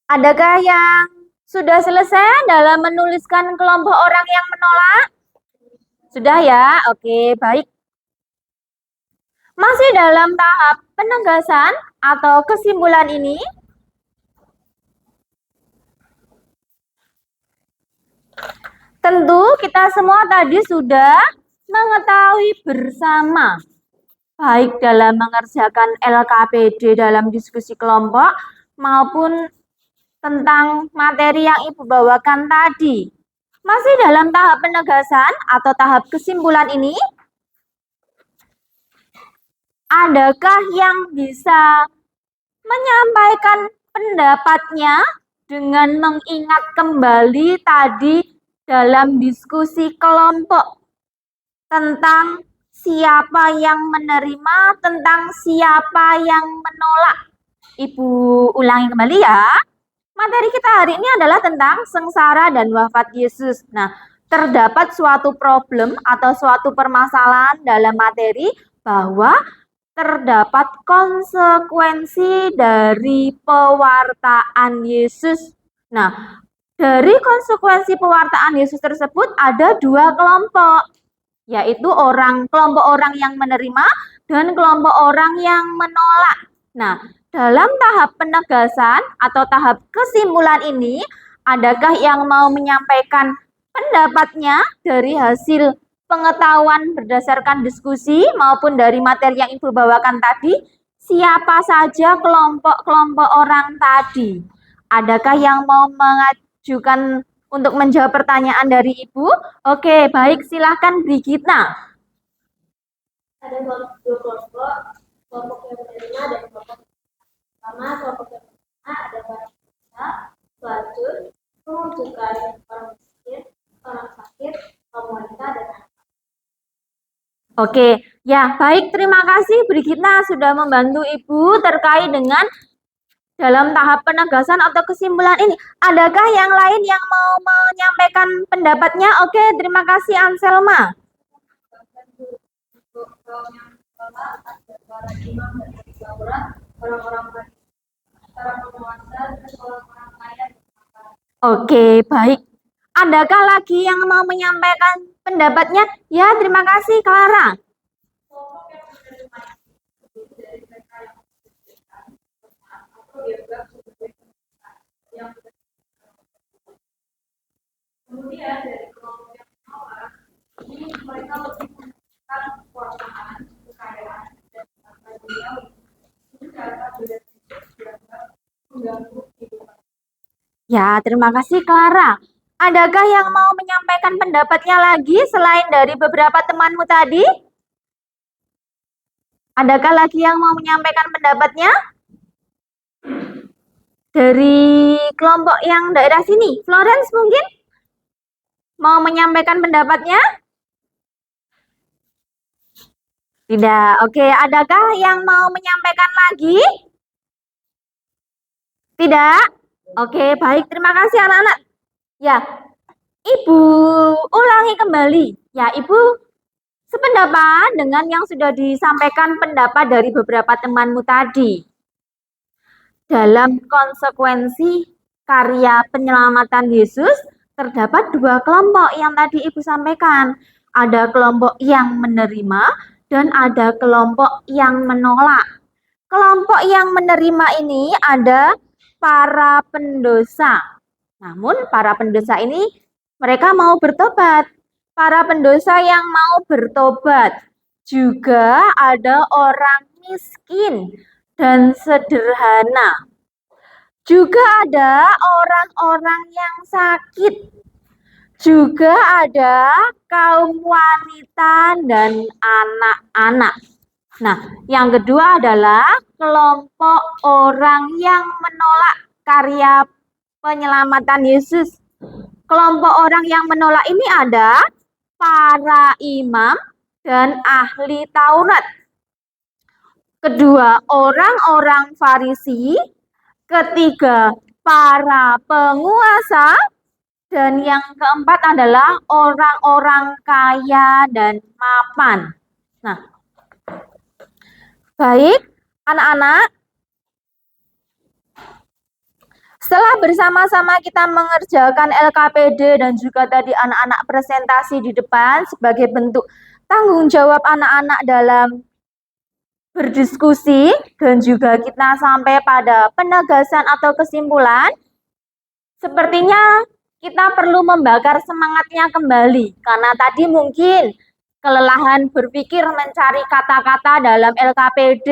Adakah yang sudah selesai dalam menuliskan kelompok orang yang menolak? Sudah ya? Oke, baik. Masih dalam tahap penegasan atau kesimpulan ini, tentu kita semua tadi sudah mengetahui bersama baik dalam mengerjakan LKPD dalam diskusi kelompok maupun tentang materi yang Ibu bawakan tadi. Masih dalam tahap penegasan atau tahap kesimpulan ini, adakah yang bisa menyampaikan pendapatnya dengan mengingat kembali tadi dalam diskusi kelompok tentang siapa yang menerima, tentang siapa yang menolak? Ibu ulangi kembali ya. Materi kita hari ini adalah tentang sengsara dan wafat Yesus. Nah, terdapat suatu problem atau suatu permasalahan dalam materi bahwa terdapat konsekuensi dari pewartaan Yesus. Nah, dari konsekuensi pewartaan Yesus tersebut ada dua kelompok, yaitu kelompok orang yang menerima dan kelompok orang yang menolak. Nah, dalam tahap penegasan atau tahap kesimpulan ini, adakah yang mau menyampaikan pendapatnya dari hasil pengetahuan berdasarkan diskusi maupun dari materi yang Ibu bawakan tadi? Siapa saja kelompok-kelompok orang tadi? Adakah yang mau mengajukan untuk menjawab pertanyaan dari Ibu? Oke, baik, silahkan Brigitna. Ada dua kelompok, kelompok yang menerima dan kelompok pertama. Kelompok yang menerima ada barang bisa, pelacur, menunjukkan orang miskin, orang sakit, kaum wanita, dan anak. Oke, ya baik, terima kasih Brigitna sudah membantu Ibu terkait dengan dalam tahap penegasan atau kesimpulan ini. Adakah yang lain yang mau menyampaikan pendapatnya? Oke, terima kasih Anselma. Oke, baik. Adakah lagi yang mau menyampaikan pendapatnya? Ya, terima kasih Clara. Kemudian dari kelompok yang menolak, ini mereka lebih menggunakan kekuasaan, kekayaan, dan harta duniawi. Ini dapat dianggap mengganggu kehidupan. Ya, terima kasih Clara. Adakah yang mau menyampaikan pendapatnya lagi selain dari beberapa temanmu tadi? Adakah lagi yang mau menyampaikan pendapatnya? Dari kelompok yang daerah sini, Florence mungkin mau menyampaikan pendapatnya? Tidak. Oke, adakah yang mau menyampaikan lagi? Tidak? Oke, baik. Terima kasih anak-anak. Ya, Ibu ulangi kembali. Ya, Ibu sependapat dengan yang sudah disampaikan pendapat dari beberapa temanmu tadi. Dalam konsekuensi karya penyelamatan Yesus, terdapat dua kelompok yang tadi Ibu sampaikan. Ada kelompok yang menerima dan ada kelompok yang menolak. Kelompok yang menerima ini ada para pendosa. Namun para pendosa ini mereka mau bertobat. Para pendosa yang mau bertobat. Juga ada orang miskin dan sederhana. Juga ada orang-orang yang sakit. Juga ada kaum wanita dan anak-anak. Nah, yang kedua adalah kelompok orang yang menolak karya penyelamatan Yesus. Kelompok orang yang menolak ini ada para imam dan ahli Taurat. Kedua, orang-orang Farisi. Ketiga, para penguasa. Dan yang keempat adalah orang-orang kaya dan mapan. Nah, baik, anak-anak. Setelah bersama-sama kita mengerjakan LKPD dan juga tadi anak-anak presentasi di depan sebagai bentuk tanggung jawab anak-anak dalam berdiskusi dan juga kita sampai pada penegasan atau kesimpulan, sepertinya kita perlu membakar semangatnya kembali karena tadi mungkin kelelahan berpikir mencari kata-kata dalam LKPD,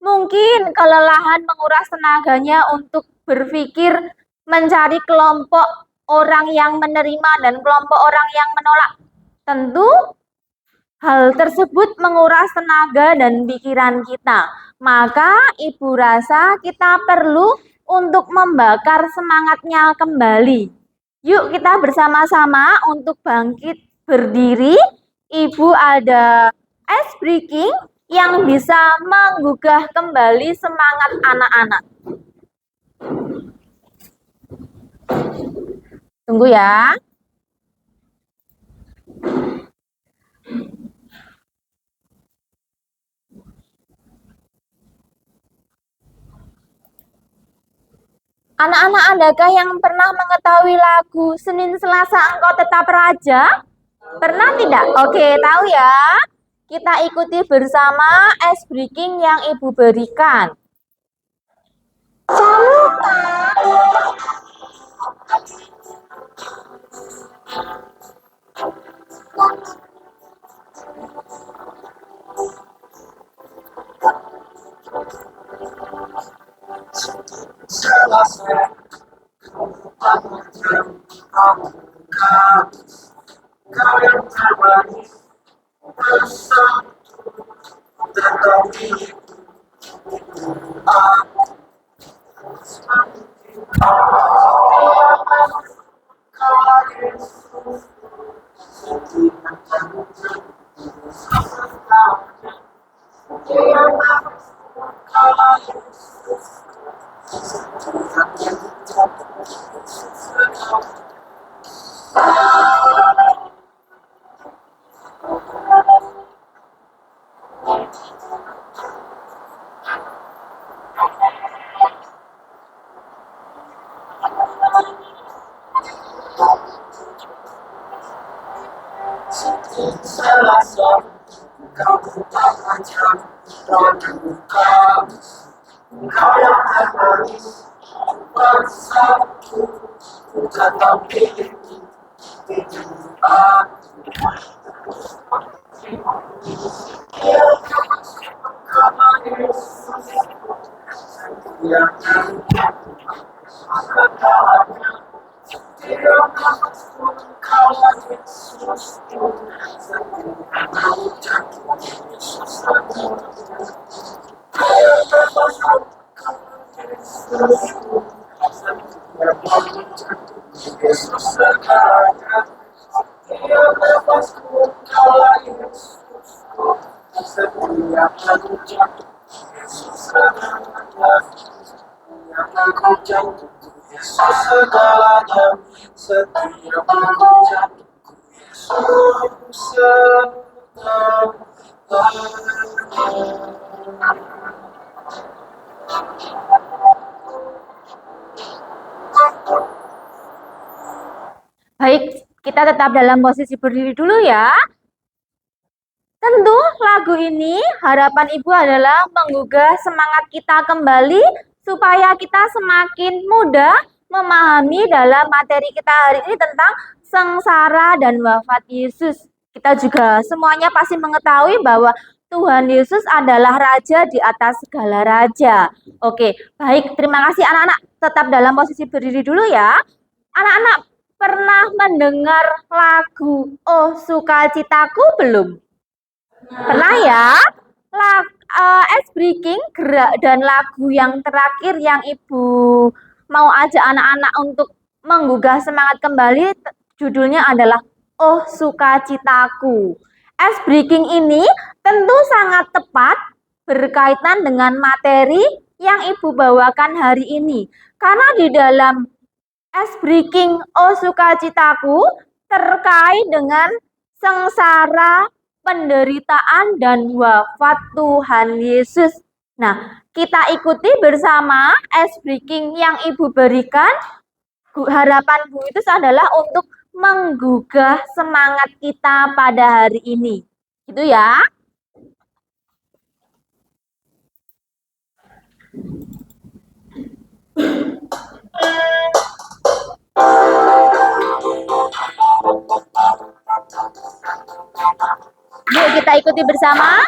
mungkin kelelahan menguras tenaganya untuk berpikir mencari kelompok orang yang menerima dan kelompok orang yang menolak. Tentu hal tersebut menguras tenaga dan pikiran kita. Maka Ibu rasa kita perlu untuk membakar semangatnya kembali. Yuk kita bersama-sama untuk bangkit berdiri. Ibu ada ice breaking yang bisa menggugah kembali semangat anak-anak. Tunggu ya. Anak-anak, adakah yang pernah mengetahui lagu Senin Selasa Engkau Tetap Raja? Pernah tidak? Oke, tahu ya. Kita ikuti bersama ice breaking yang Ibu berikan. Baik, kita tetap dalam posisi berdiri dulu ya. Tentu lagu ini harapan Ibu adalah menggugah semangat kita kembali supaya kita semakin mudah memahami dalam materi kita hari ini tentang sengsara dan wafat Yesus. Kita juga semuanya pasti mengetahui bahwa Tuhan Yesus adalah Raja di atas segala raja. Oke, baik, terima kasih anak-anak. Tetap dalam posisi berdiri dulu ya. Anak-anak pernah mendengar lagu Oh Sukacitaku belum? Pernah ya? Ice breaking gerak dan lagu yang terakhir yang Ibu mau ajak anak-anak untuk menggugah semangat kembali judulnya adalah Oh Sukacitaku. Ice breaking ini tentu sangat tepat berkaitan dengan materi yang Ibu bawakan hari ini. Karena di dalam ice breaking Oh Sukacitaku terkait dengan sengsara, penderitaan, dan wafat Tuhan Yesus. Nah, kita ikuti bersama ice breaking yang Ibu berikan. Harapan Bu itu adalah untuk menggugah semangat kita pada hari ini. Gitu ya. kita ikuti bersama.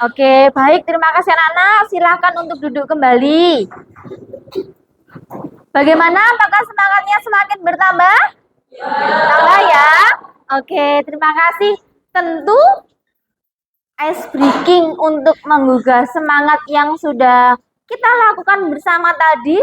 Oke, baik. Terima kasih anak-anak. Silakan untuk duduk kembali. Bagaimana? Apakah semangatnya semakin bertambah? Tambah ya? Oke, terima kasih. Tentu ice breaking untuk menggugah semangat yang sudah kita lakukan bersama tadi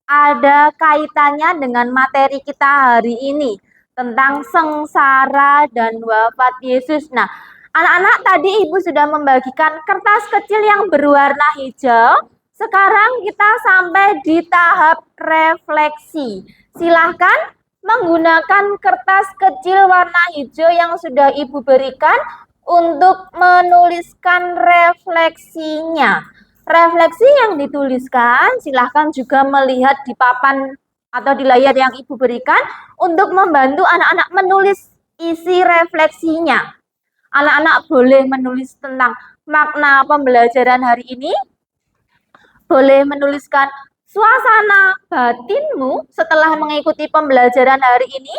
ada kaitannya dengan materi kita hari ini tentang sengsara dan wafat Yesus. Nah, anak-anak tadi Ibu sudah membagikan kertas kecil yang berwarna hijau. Sekarang kita sampai di tahap refleksi. Silahkan menggunakan kertas kecil warna hijau yang sudah Ibu berikan untuk menuliskan refleksinya. Refleksi yang dituliskan silahkan juga melihat di papan atau di layar yang Ibu berikan untuk membantu anak-anak menulis isi refleksinya. Anak-anak boleh menulis tentang makna pembelajaran hari ini, boleh menuliskan suasana batinmu setelah mengikuti pembelajaran hari ini,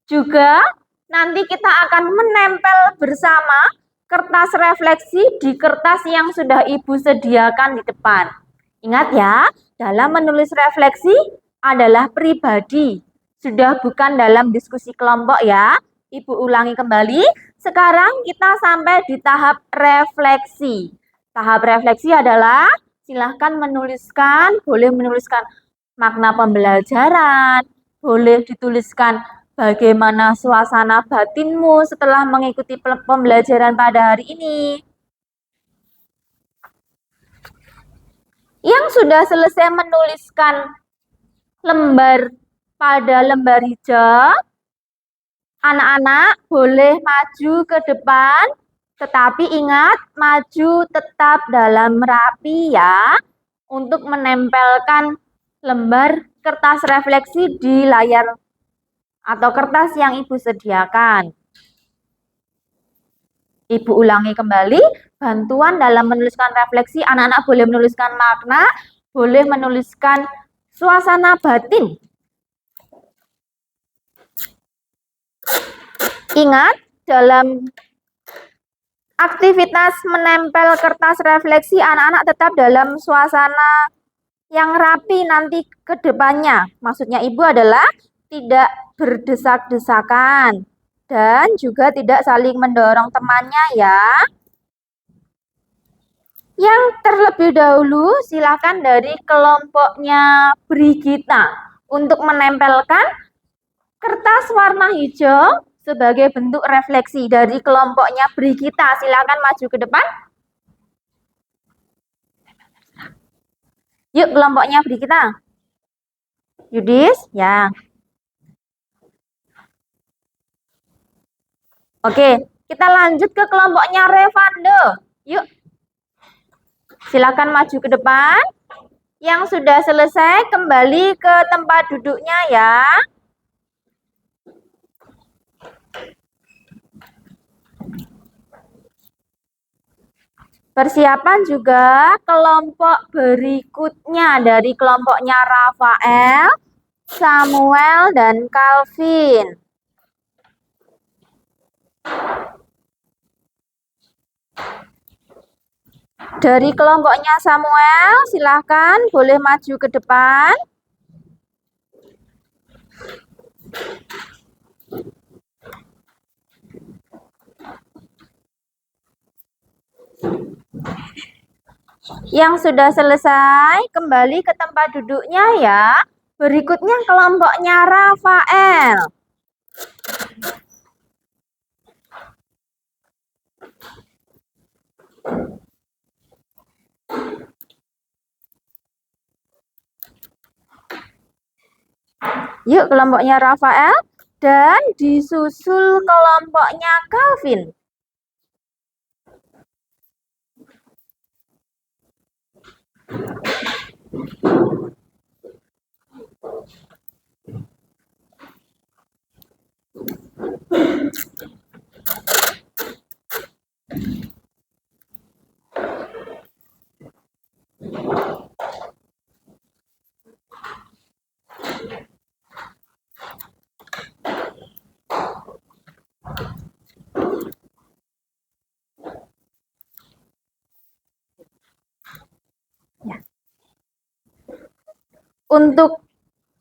juga nanti kita akan menempel bersama kertas refleksi di kertas yang sudah Ibu sediakan di depan. Ingat ya, dalam menulis refleksi adalah pribadi, sudah bukan dalam diskusi kelompok ya. Ibu ulangi kembali, sekarang kita sampai di tahap refleksi. Tahap refleksi adalah silahkan menuliskan, boleh menuliskan makna pembelajaran, boleh dituliskan bagaimana suasana batinmu setelah mengikuti pembelajaran pada hari ini. Yang sudah selesai menuliskan pada lembar hijau, anak-anak boleh maju ke depan, tetapi ingat maju tetap dalam rapi ya, untuk menempelkan lembar kertas refleksi di layar atau kertas yang Ibu sediakan. Ibu ulangi kembali, bantuan dalam menuliskan refleksi, anak-anak boleh menuliskan makna, boleh menuliskan suasana batin. Ingat, dalam aktivitas menempel kertas refleksi, anak-anak tetap dalam suasana yang rapi nanti ke depannya. Maksudnya Ibu adalah tidak berdesak-desakan dan juga tidak saling mendorong temannya ya. Yang terlebih dahulu silakan dari kelompoknya Brigita untuk menempelkan kertas warna hijau sebagai bentuk refleksi dari kelompoknya Brigita. Silakan maju ke depan. Yuk kelompoknya Brigita. Yudis, ya. Oke, kita lanjut ke kelompoknya Revando. Yuk. Silakan maju ke depan. Yang sudah selesai kembali ke tempat duduknya ya. Persiapan juga kelompok berikutnya dari kelompoknya Rafael, Samuel, dan Calvin. Dari kelompoknya Samuel, silahkan boleh maju ke depan. Yang sudah selesai, kembali ke tempat duduknya ya. Berikutnya kelompoknya Rafael. Yuk kelompoknya Rafael dan disusul kelompoknya Calvin. Untuk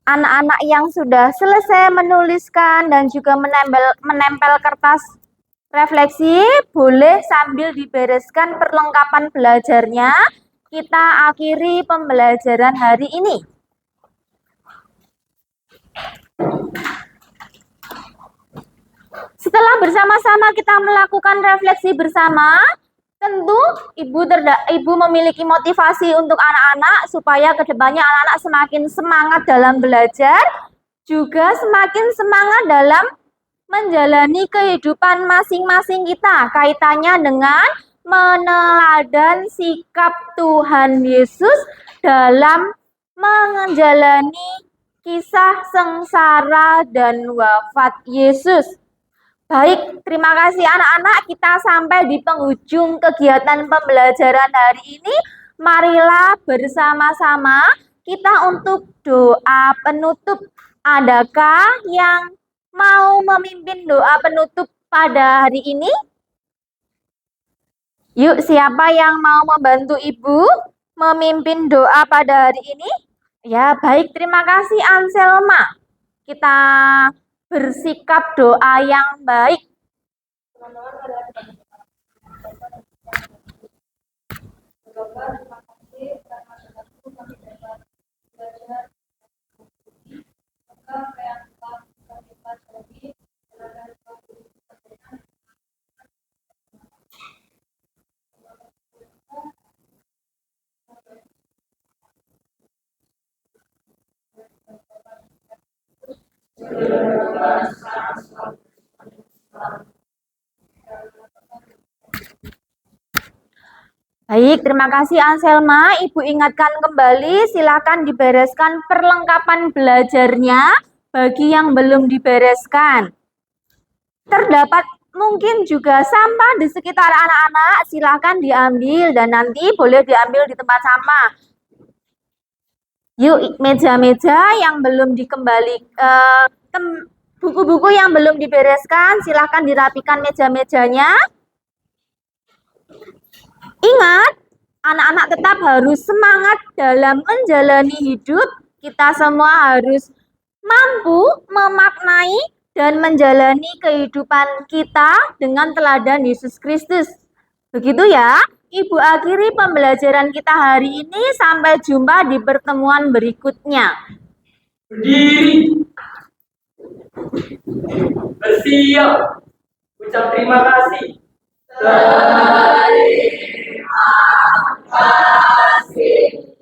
anak-anak yang sudah selesai menuliskan dan juga menempel kertas refleksi, boleh sambil dibereskan perlengkapan belajarnya. Kita akhiri pembelajaran hari ini. Setelah bersama-sama kita melakukan refleksi bersama, tentu Ibu memiliki motivasi untuk anak-anak supaya kedepannya anak-anak semakin semangat dalam belajar, juga semakin semangat dalam menjalani kehidupan masing-masing kita. Kaitannya dengan meneladan sikap Tuhan Yesus dalam menjalani kisah sengsara dan wafat Yesus. Baik, terima kasih anak-anak. Kita sampai di penghujung kegiatan pembelajaran hari ini. Marilah bersama-sama kita untuk doa penutup. Adakah yang mau memimpin doa penutup pada hari ini? Yuk, siapa yang mau membantu Ibu memimpin doa pada hari ini? Ya, baik. Terima kasih Anselma. Kita bersikap doa yang baik. Baik, terima kasih Anselma. Ibu ingatkan kembali, silakan dibereskan perlengkapan belajarnya bagi yang belum dibereskan. Terdapat mungkin juga sampah di sekitar anak-anak, silakan diambil dan nanti boleh diambil di tempat sampah. Yuk, meja-meja yang belum Buku-buku yang belum dibereskan, silahkan dirapikan meja-mejanya. Ingat, anak-anak tetap harus semangat dalam menjalani hidup. Kita semua harus mampu memaknai dan menjalani kehidupan kita dengan teladan Yesus Kristus. Begitu ya, Ibu akhiri pembelajaran kita hari ini. Sampai jumpa di pertemuan berikutnya. Berdiri. Bersiap. Ucap terima kasih. Terima kasih.